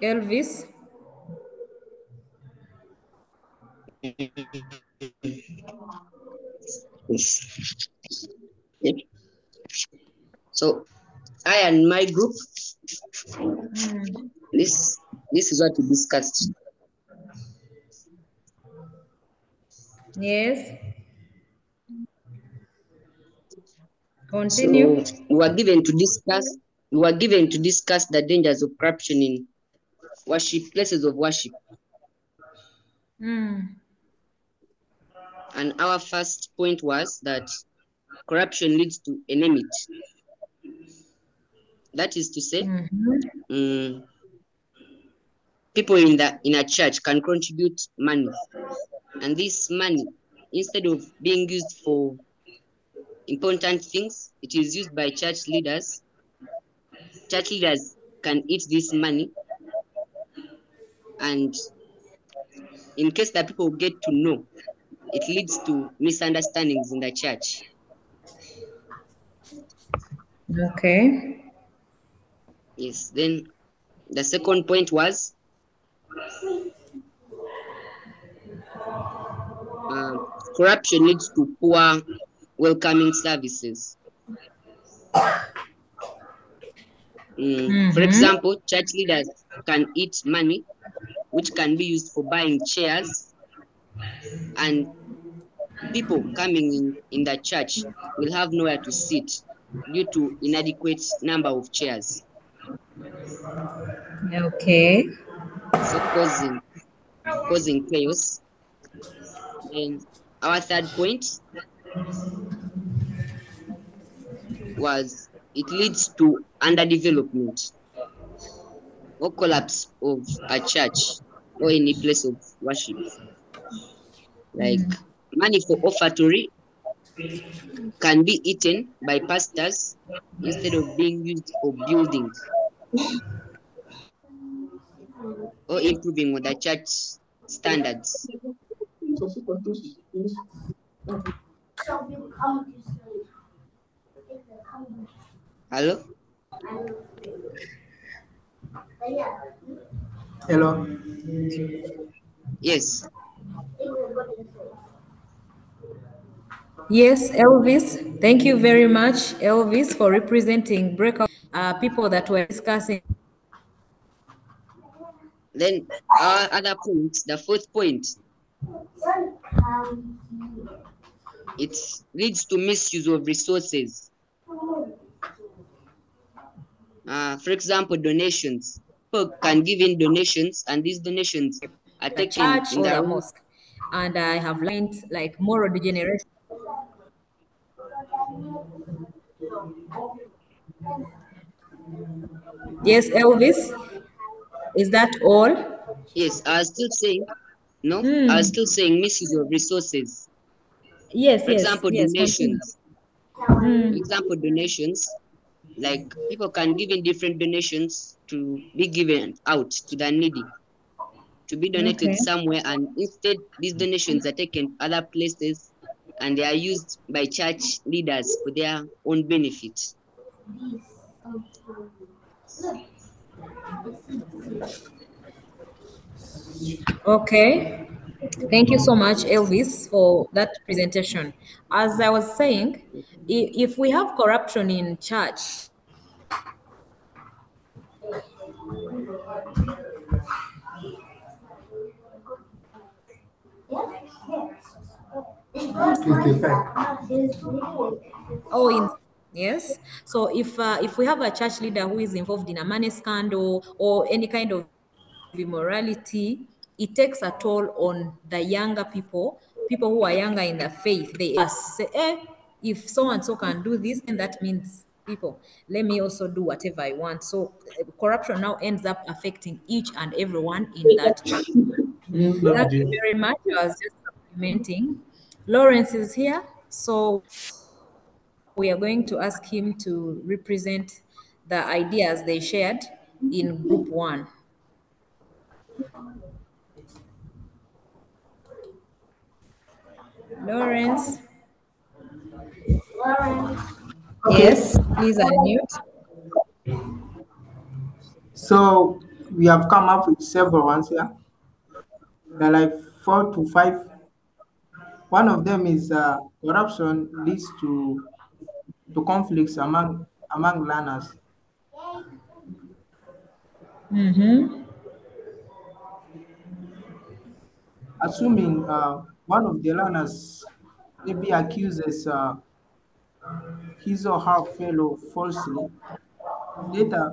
Elvis? Yes. Yep. So I and my group, this is what we discussed. Yes. So Continue. we were given to discuss the dangers of corruption in worship places of worship. And our first point was that corruption leads to enmity. That is to say, people in a church can contribute money, and this money, instead of being used for important things, it is used by church leaders. Church leaders can eat this money, and in case that people get to know, it leads to misunderstandings in the church. Okay. Yes. Then the second point was corruption leads to poor welcoming services. For example, church leaders can eat money which can be used for buying chairs, and people coming in the church will have nowhere to sit due to inadequate number of chairs. Okay. So causing chaos. And our third point was it leads to underdevelopment or collapse of a church or any place of worship. Like money for offertory can be eaten by pastors instead of being used for building or improving on the church standards. Hello? Hello. Yes. Yes, Elvis. Thank you very much, Elvis, for representing breakout people that were discussing. Then our other point, the fourth point, it leads to misuse of resources. For example, donations. people can give in donations, and these donations are the taken church in or their the own. mosque. And I have learned like moral degeneration. Yes, Elvis, is that all? Yes, I was still saying no. I was still saying misuse of resources. Yes, For yes, example, yes. Continue. donations. For example, donations. Like people can give in different donations to be given out to the needy, to be donated Okay. somewhere, and instead these donations are taken to other places and they are used by church leaders for their own benefit. Okay. Thank you so much, Elvis, for that presentation. As I was saying, if we have corruption in church, Okay, fine. oh, in yes. So if we have a church leader who is involved in a money scandal or any kind of immorality, it takes a toll on the younger people who are younger in the faith. They ask, say, if so and so can do this, then that means people, let me also do whatever I want. So corruption now ends up affecting each and everyone in that church. Yeah, Thank you very much. I was just supplementing. Lawrence is here, so we are going to ask him to represent the ideas they shared in group one. Lawrence, okay. yes, please unmute. So we have come up with several ones here. There are like 4 to 5. One of them is corruption leads to conflicts among learners. Assuming one of the learners maybe accuses his or her fellow falsely, later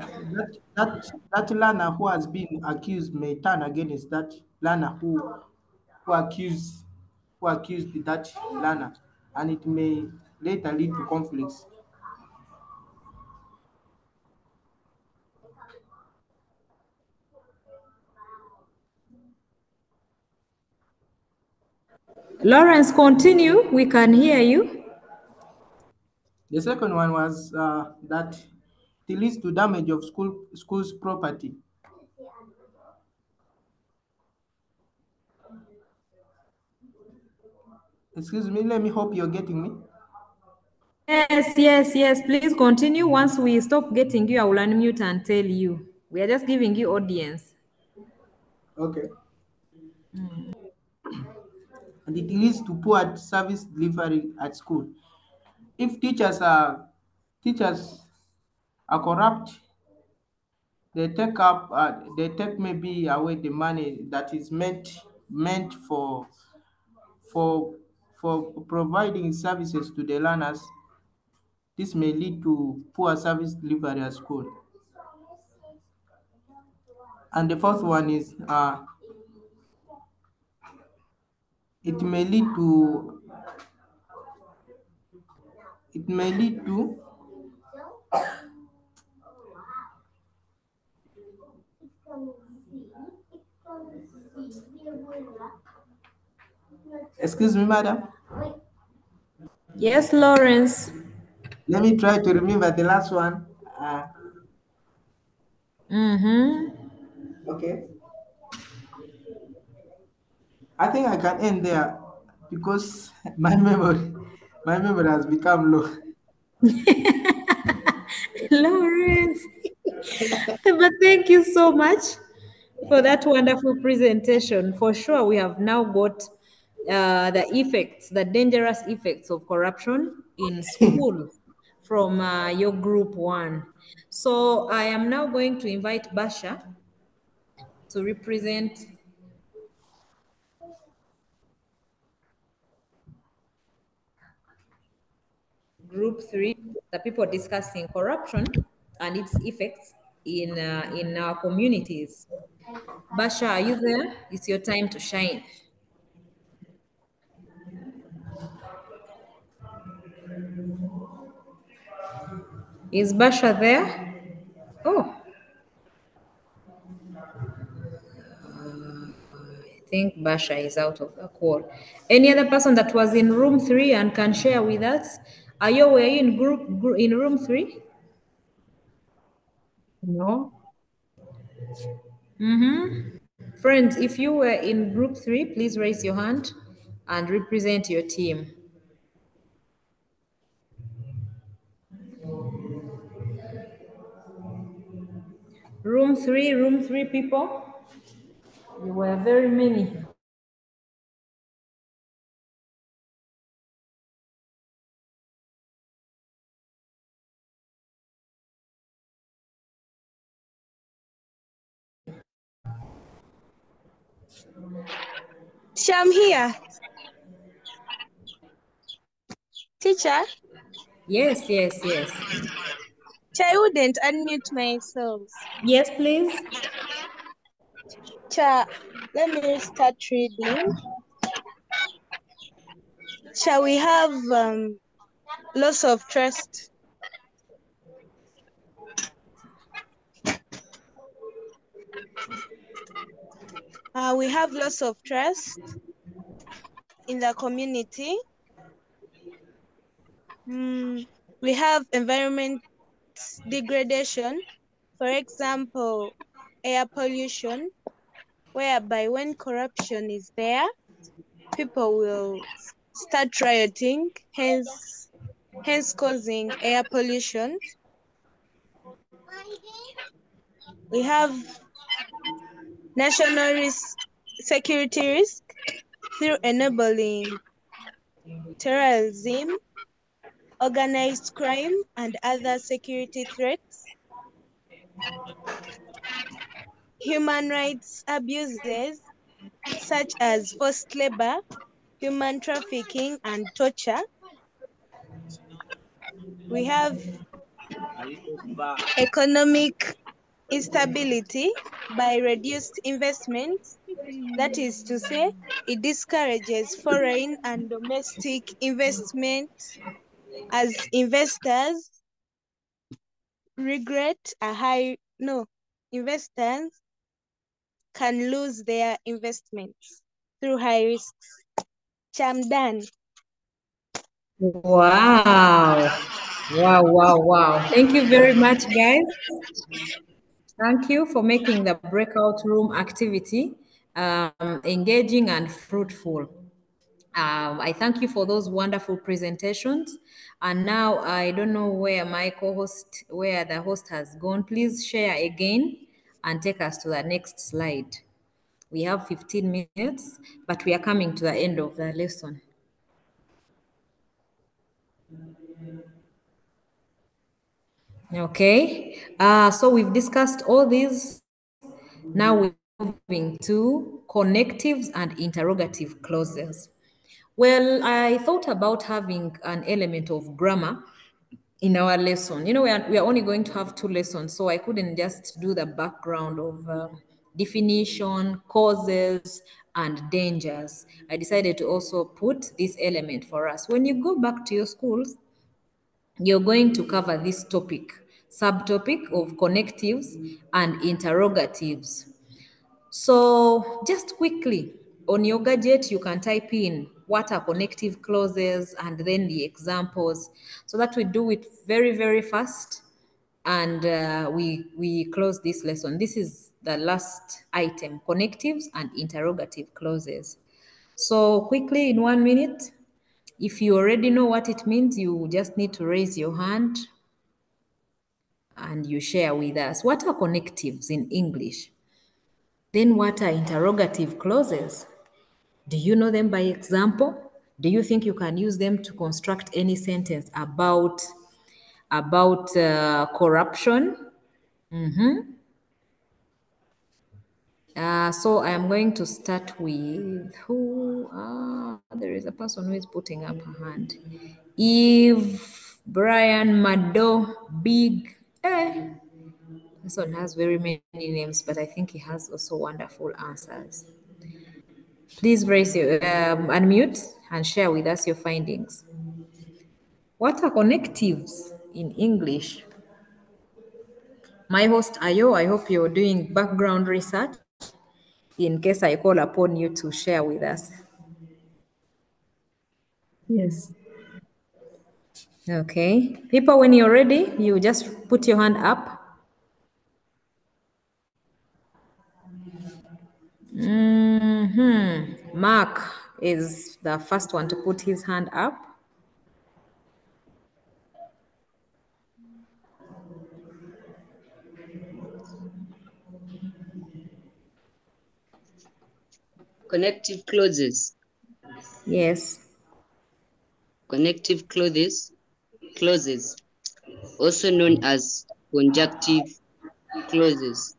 that learner who has been accused may turn against that learner who accused who accused that learner, and it may later lead to conflicts. Lawrence, continue. We can hear you. The second one was that it leads to damage of school's property. Excuse me, let me hope you're getting me. Yes, yes, yes. Please continue. Once we stop getting you, I will unmute and tell you. We are just giving you audience. Okay. And it leads to poor service delivery at school. If teachers are corrupt, they take maybe away the money that is meant for for providing services to the learners. This may lead to poor service delivery at school. And the fourth one is it may lead to it may lead to excuse me, madam. Yes, Lawrence. Let me try to remember the last one. Mm-hmm. Okay. I think I can end there because my memory has become low. Lawrence. But thank you so much for that wonderful presentation. For sure, we have now got the effects, the dangerous effects of corruption in school from your group one. So I am now going to invite Basha to represent group three, the people discussing corruption and its effects in our communities. Basha, are you there? It's your time to shine. Is Basha there? Oh, I think Basha is out of the call. Any other person that was in room three and can share with us? Were you in in room three? No. Friends, if you were in group three, please raise your hand and represent your team. Room three people. You were very many. I'm here. Teacher, Yes, yes, yes. I wouldn't unmute myself. Yes, please. Let me start reading. Shall we have loss of trust? We have loss of trust in the community. We have environment degradation, for example, air pollution, whereby when corruption is there, people will start rioting, hence causing air pollution. We have national security risk through enabling terrorism, organized crime, and other security threats. Human rights abuses such as forced labor, human trafficking, and torture. We have economic instability by reduced investment. That is to say, it discourages foreign and domestic investment as investors regret a high, no, investors can lose their investments through high risks. I'm done. Wow. Wow, wow, wow. Thank you very much, guys. Thank you for making the breakout room activity engaging and fruitful. I thank you for those wonderful presentations. And now I don't know where my co-host, where the host has gone. Please share again and take us to the next slide. We have 15 minutes, but we are coming to the end of the lesson. Okay, so we've discussed all these. Now we're moving to connectives and interrogative clauses. Well, I thought about having an element of grammar in our lesson. You know, we are only going to have two lessons, so I couldn't just do the background of definition, causes, and dangers. I decided to also put this element for us. When you go back to your schools, you're going to cover this topic, subtopic of connectives and interrogatives. So just quickly, on your gadget, you can type in what are connective clauses and then the examples. So that we do it very, very fast. And we close this lesson. This is the last item, connectives and interrogative clauses. So quickly, in 1 minute, if you already know what it means, you just need to raise your hand and you share with us. What are connectives in English? Then what are interrogative clauses? Do you know them by example? Do you think you can use them to construct any sentence about corruption? So I am going to start with who? There is a person who is putting up her hand. Eve, Brian, Mado, Big. This one has very many names, but I think he has also wonderful answers. Please unmute and share with us your findings. What are connectives in English? My host Ayo, I hope you're doing background research in case I call upon you to share with us. Yes. Okay. People, when you're ready, you just put your hand up. Mark is the first one to put his hand up. Connective clauses. Yes. Connective clauses, also known as conjunctive clauses,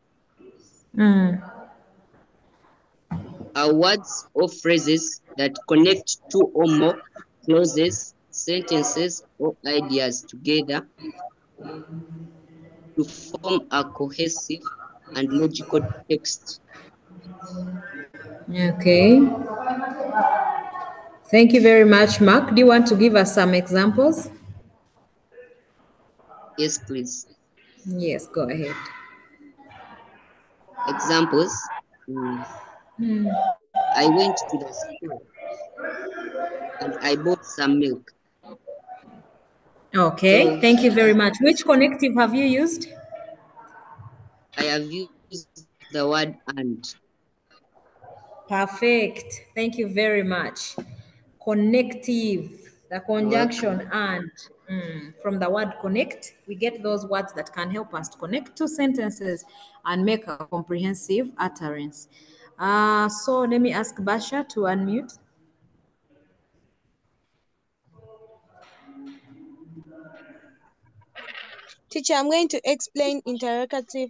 are words or phrases that connect two or more clauses, sentences, or ideas together to form a cohesive and logical text. Okay. Thank you very much, Mark. Do you want to give us some examples? Yes, please. Yes, go ahead. Examples. I went to the store and I bought some milk. Okay, So thank you very I, much. Which connective have you used? I have used the word and. Perfect. Thank you very much. Connective, the You're conjunction welcome. and. From the word connect, we get those words that can help us to connect two sentences and make a comprehensive utterance. So let me ask Basha to unmute. Teacher, I'm going to explain interrogative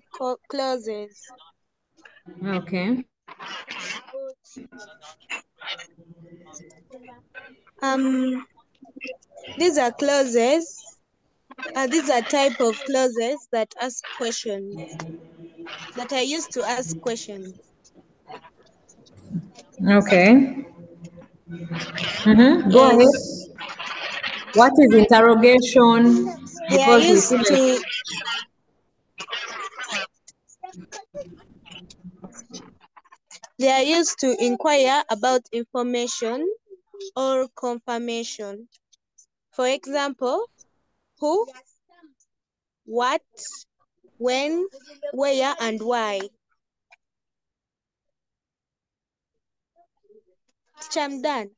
clauses. Okay. Um, these are clauses. These are type of clauses that ask questions. That I used to ask questions. Okay. Go ahead. Yes, What is interrogation? they are Because we used feel like to inquire about information or confirmation. For example, who, what, when, where, and why. Teacher, I'm done.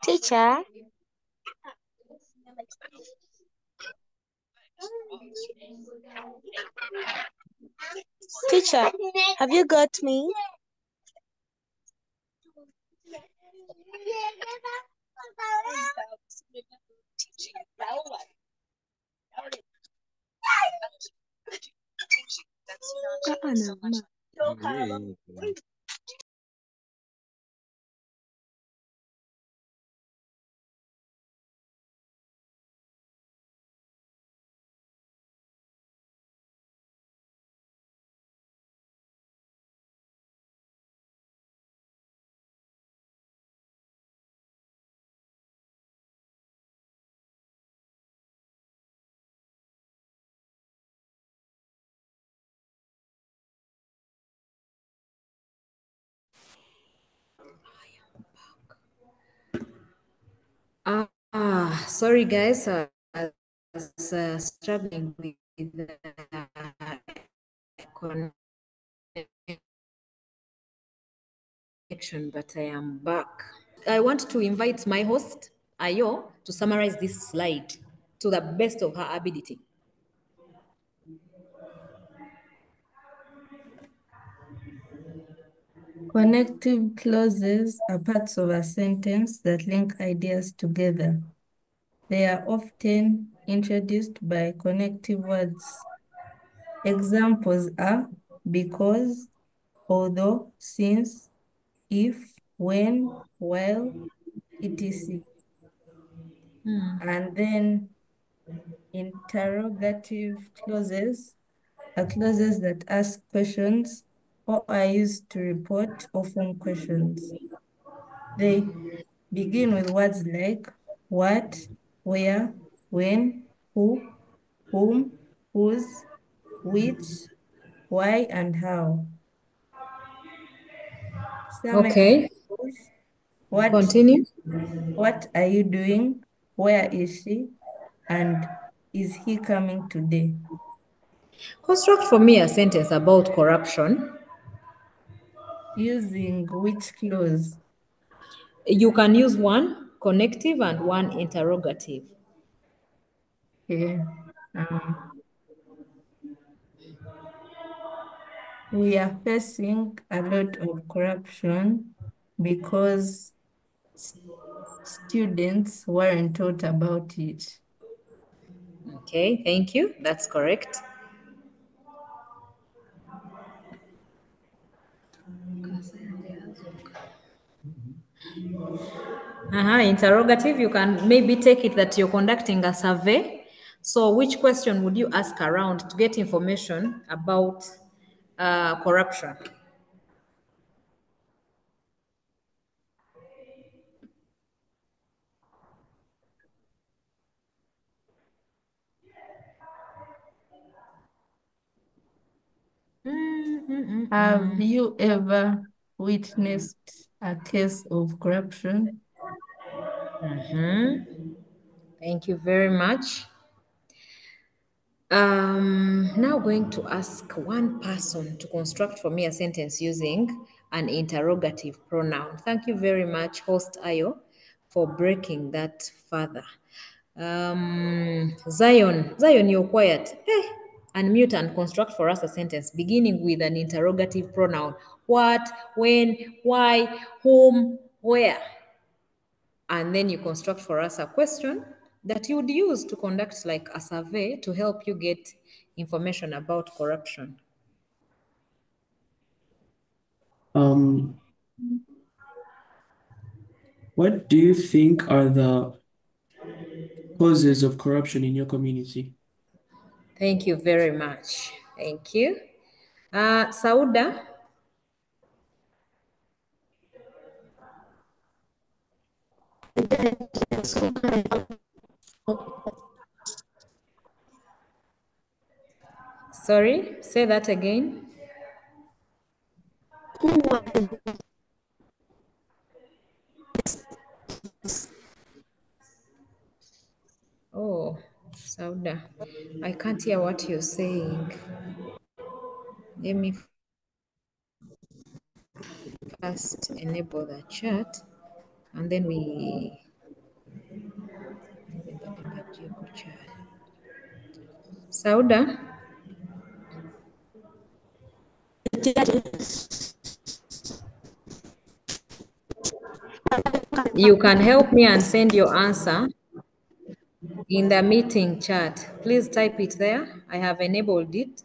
Teacher, teacher, have you got me? sorry guys, I was struggling with the connection, but I am back. I want to invite my host, Ayo, to summarize this slide to the best of her ability. Connective clauses are parts of a sentence that link ideas together. They are often introduced by connective words. Examples are because, although, since, if, when, while, etc. And then interrogative clauses are clauses that ask questions or are used to report or form questions. They begin with words like what, where, when, who, whom, whose, which, why, and how. Some Okay, examples, what, continue. what are you doing? Where is she? And is he coming today? Construct for me a sentence about corruption. Using which clause? You can use one connective and one interrogative. Okay. We are facing a lot of corruption because students weren't taught about it. Okay, thank you. That's correct. Interrogative, you can maybe take it that you're conducting a survey. So, which question would you ask around to get information about corruption? Have you ever witnessed a case of corruption? Thank you very much. Now going to ask one person to construct for me a sentence using an interrogative pronoun. Thank you very much, host Ayo, for breaking that further. Zion, you're quiet. Hey, unmute and construct for us a sentence beginning with an interrogative pronoun. What, when, why, whom, where? And then you construct for us a question that you would use to conduct like a survey to help you get information about corruption. Um, what do you think are the causes of corruption in your community? Thank you very much. Thank you. Sauda, sorry, say that again. Oh, Sauda, I can't hear what you're saying. Let me first enable the chat and then we Sauda, you can help me and send your answer in the meeting chat. Please type it there. I have enabled it.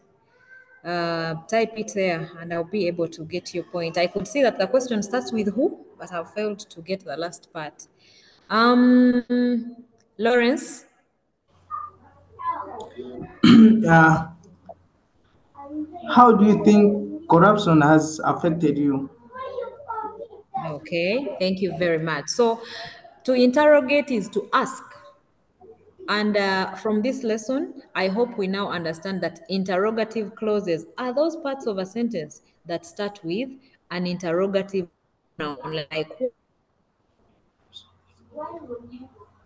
Type it there and I'll be able to get your point. I could see that the question starts with who, but I've failed to get the last part. Lawrence, Uh, how do you think corruption has affected you? okay, thank you very much. So to interrogate is to ask. And from this lesson, I hope we now understand that interrogative clauses are those parts of a sentence that start with an interrogative noun, like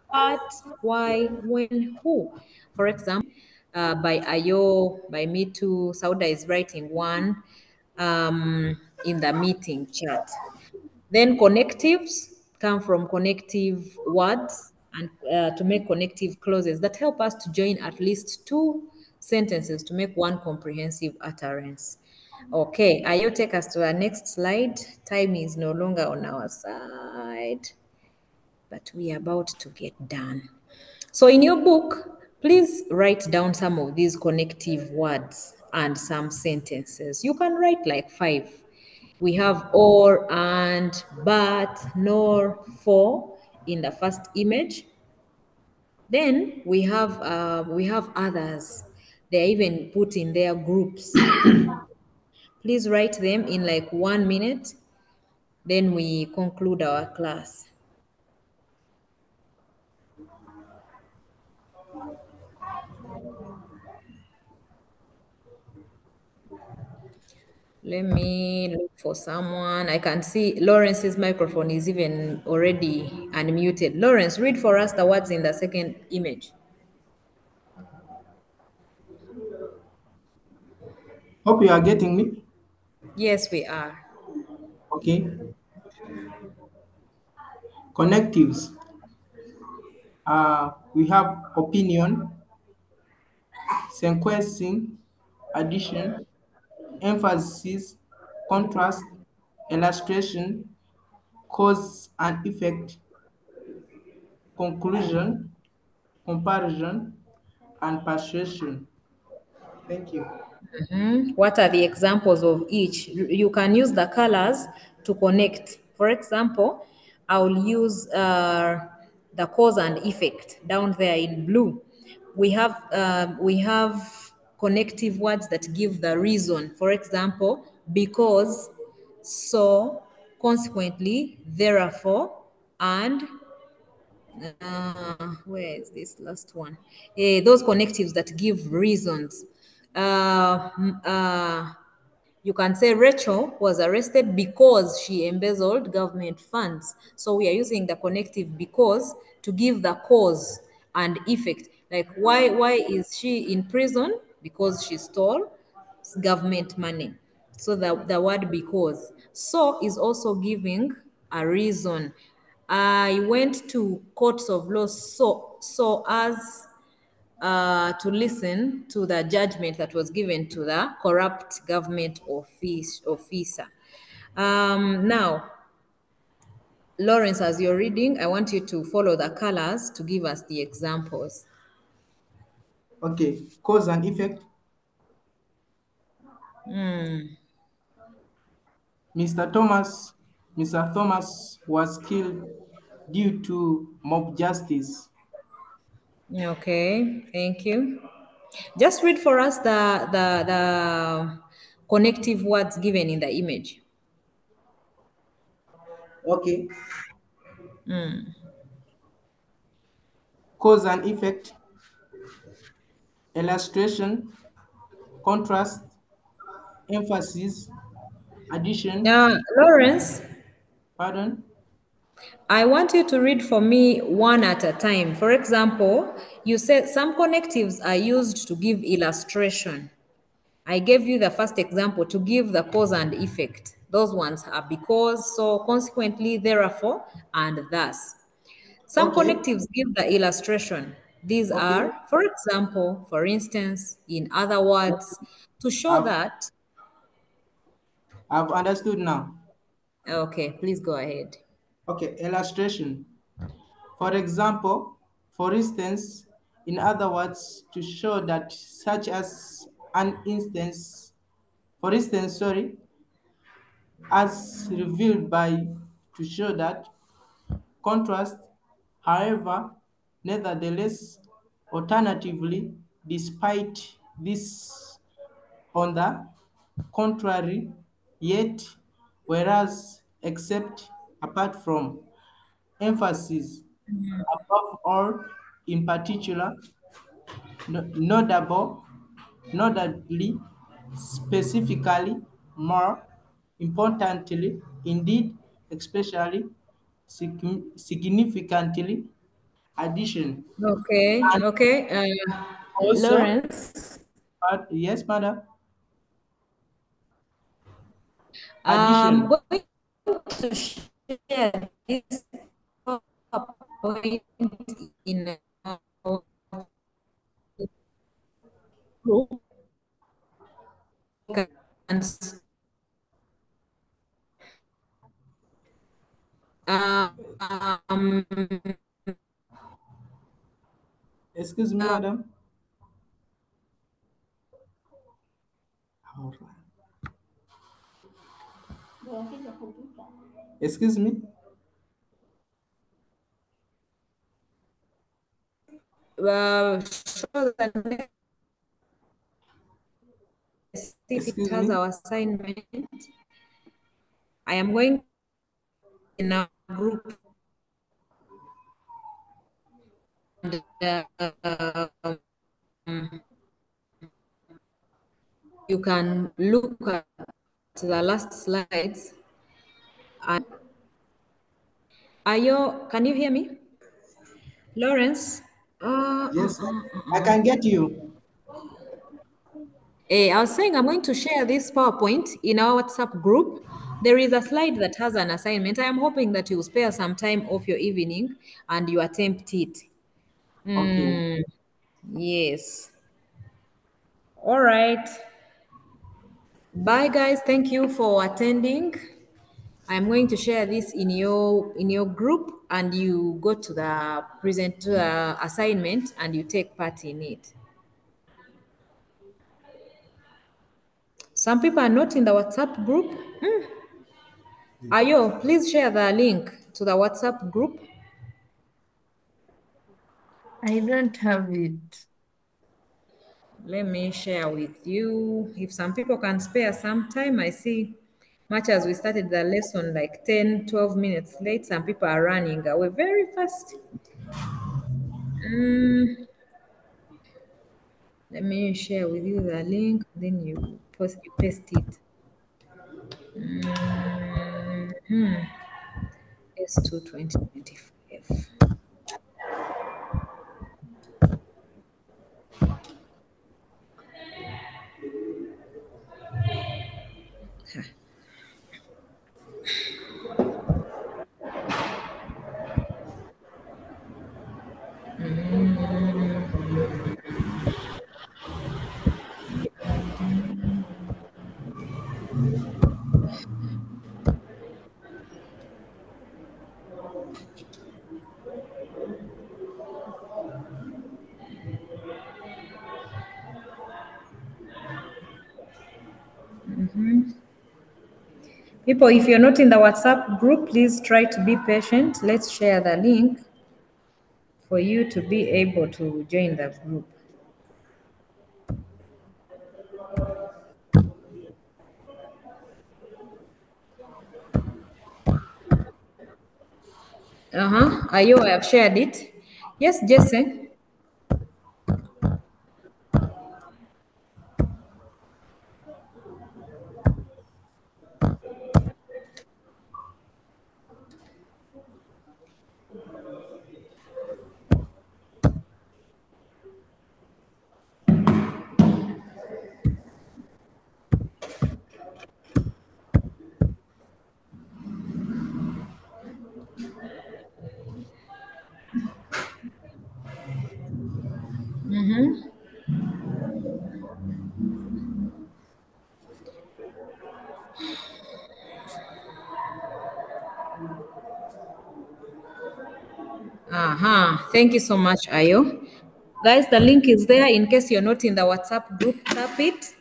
what, why, when, who. For example, by Ayo, by me too, Sauda is writing one in the meeting chat. Then connectives come from connective words and to make connective clauses that help us to join at least two sentences to make one comprehensive utterance. Okay, Ayo, take us to our next slide. Time is no longer on our side, but we are about to get done. So in your book, Please write down some of these connective words and some sentences. You can write like five. We have or, and, but, nor, for in the first image. Then we have others. They're even put in their groups. Please write them in like 1 minute. Then we conclude our class. Let me look for someone. I can see Lawrence's microphone is even already unmuted. Lawrence, read for us the words in the second image. Hope you are getting me. Yes, we are. Okay. Connectives. We have opinion, sequencing, addition, emphasis, contrast, illustration, cause and effect, conclusion, comparison, and persuasion. Thank you. What are the examples of each? You can use the colors to connect. For example, I'll use the cause and effect down there in blue. We have connective words that give the reason. For example, because, so, consequently, therefore, and where is this last one? Those connectives that give reasons. Uh, m- uh, you can say Rachel was arrested because she embezzled government funds. So we are using the connective because to give the cause and effect. Like why is she in prison? Because she stole government money. So the word because. So is also giving a reason. I went to courts of law so as to listen to the judgment that was given to the corrupt government officer. Now, Lawrence, as you're reading, I want you to follow the colors to give us the examples. Okay. Cause and effect. Mr. Thomas, Mr. Thomas was killed due to mob justice. Okay, thank you. Just read for us the connective words given in the image. Okay. Cause and effect, illustration, contrast, emphasis, addition, Lawrence, pardon. I want you to read for me one at a time. For example, you said some connectives are used to give illustration. I gave you the first example to give the cause and effect. Those ones are because, so, consequently, therefore, and thus. Some Okay. connectives give the illustration. These Okay. are, for example, for instance, in other words, to show I've, that. I've understood now. Okay, please go ahead. Okay. Illustration. For example, for instance, in other words, to show that such as an instance, for instance, sorry, as revealed by to show that contrast, however, nevertheless, alternatively, despite this, on the contrary, yet, whereas, except, apart from, emphasis, above all, in particular, notable, notably, specifically, more importantly, indeed, especially, significantly, addition. Okay, And okay. also, Lawrence, yes, madam, I'm addition. going to share this PowerPoint in our group. And um, Excuse me, madam. Excuse me? Show the next, see if it Excuse has me? our assignment. I am going in a group and you can look at the last slides. Can you hear me? Lawrence? Yes, I can get you. I was saying I'm going to share this PowerPoint in our WhatsApp group. There is a slide that has an assignment. I am hoping that you spare some time of your evening and you attempt it. Okay. Yes. All right. Bye, guys. Thank you for attending. I'm going to share this in your group, and you go to the present to the assignment and you take part in it. Some people are not in the WhatsApp group. Ayo, please share the link to the WhatsApp group. I don't have it. Let me share with you. If some people can spare some time, I see much as we started the lesson like 10, 12 minutes late, some people are running away very fast. Let me share with you the link, then you paste it. S2 2025. People, if you're not in the WhatsApp group, please try to be patient. Let's share the link for you to be able to join the group. Ayo, I have shared it. Yes, Jesse. Thank you so much, Ayo. Guys, the link is there in case you're not in the WhatsApp group. Tap it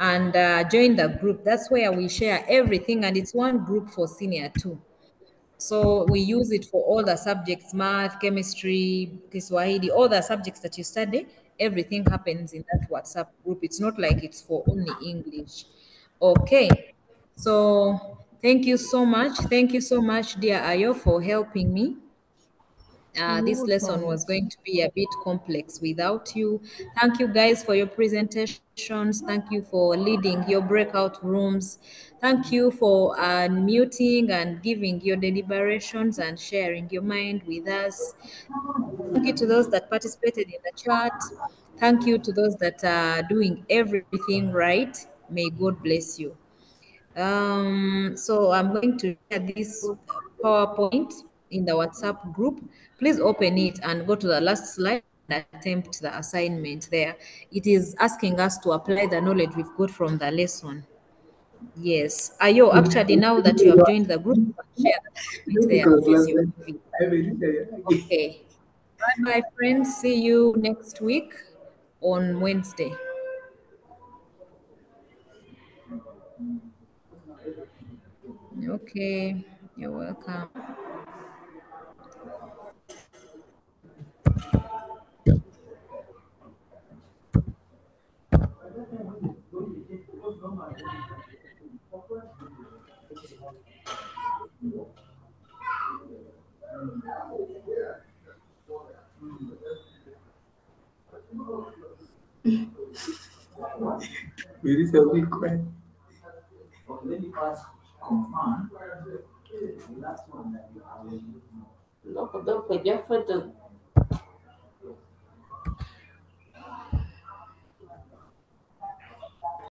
and join the group. That's where we share everything, and it's one group for senior too. So we use it for all the subjects, math, chemistry, Kiswahili, all the subjects that you study. Everything happens in that WhatsApp group. It's not like it's for only English. Okay. So thank you so much. Thank you so much, dear Ayo, for helping me. You're This lesson welcome. was going to be a bit complex without you. Thank you guys for your presentations. Thank you for leading your breakout rooms. Thank you for unmuting and giving your deliberations and sharing your mind with us. Thank you to those that participated in the chat. Thank you to those that are doing everything right. May God bless you. So I'm going to share this PowerPoint in the WhatsApp group. Please open it and go to the last slide and attempt the assignment there. It is asking us to apply the knowledge we've got from the lesson. Yes. Ayo, actually, now that you have joined the group, you can share the PowerPoint there with your video. Okay. Bye bye, friends. See you next week on Wednesday. Okay, you're welcome. Is this a weak one? Look, don't put your foot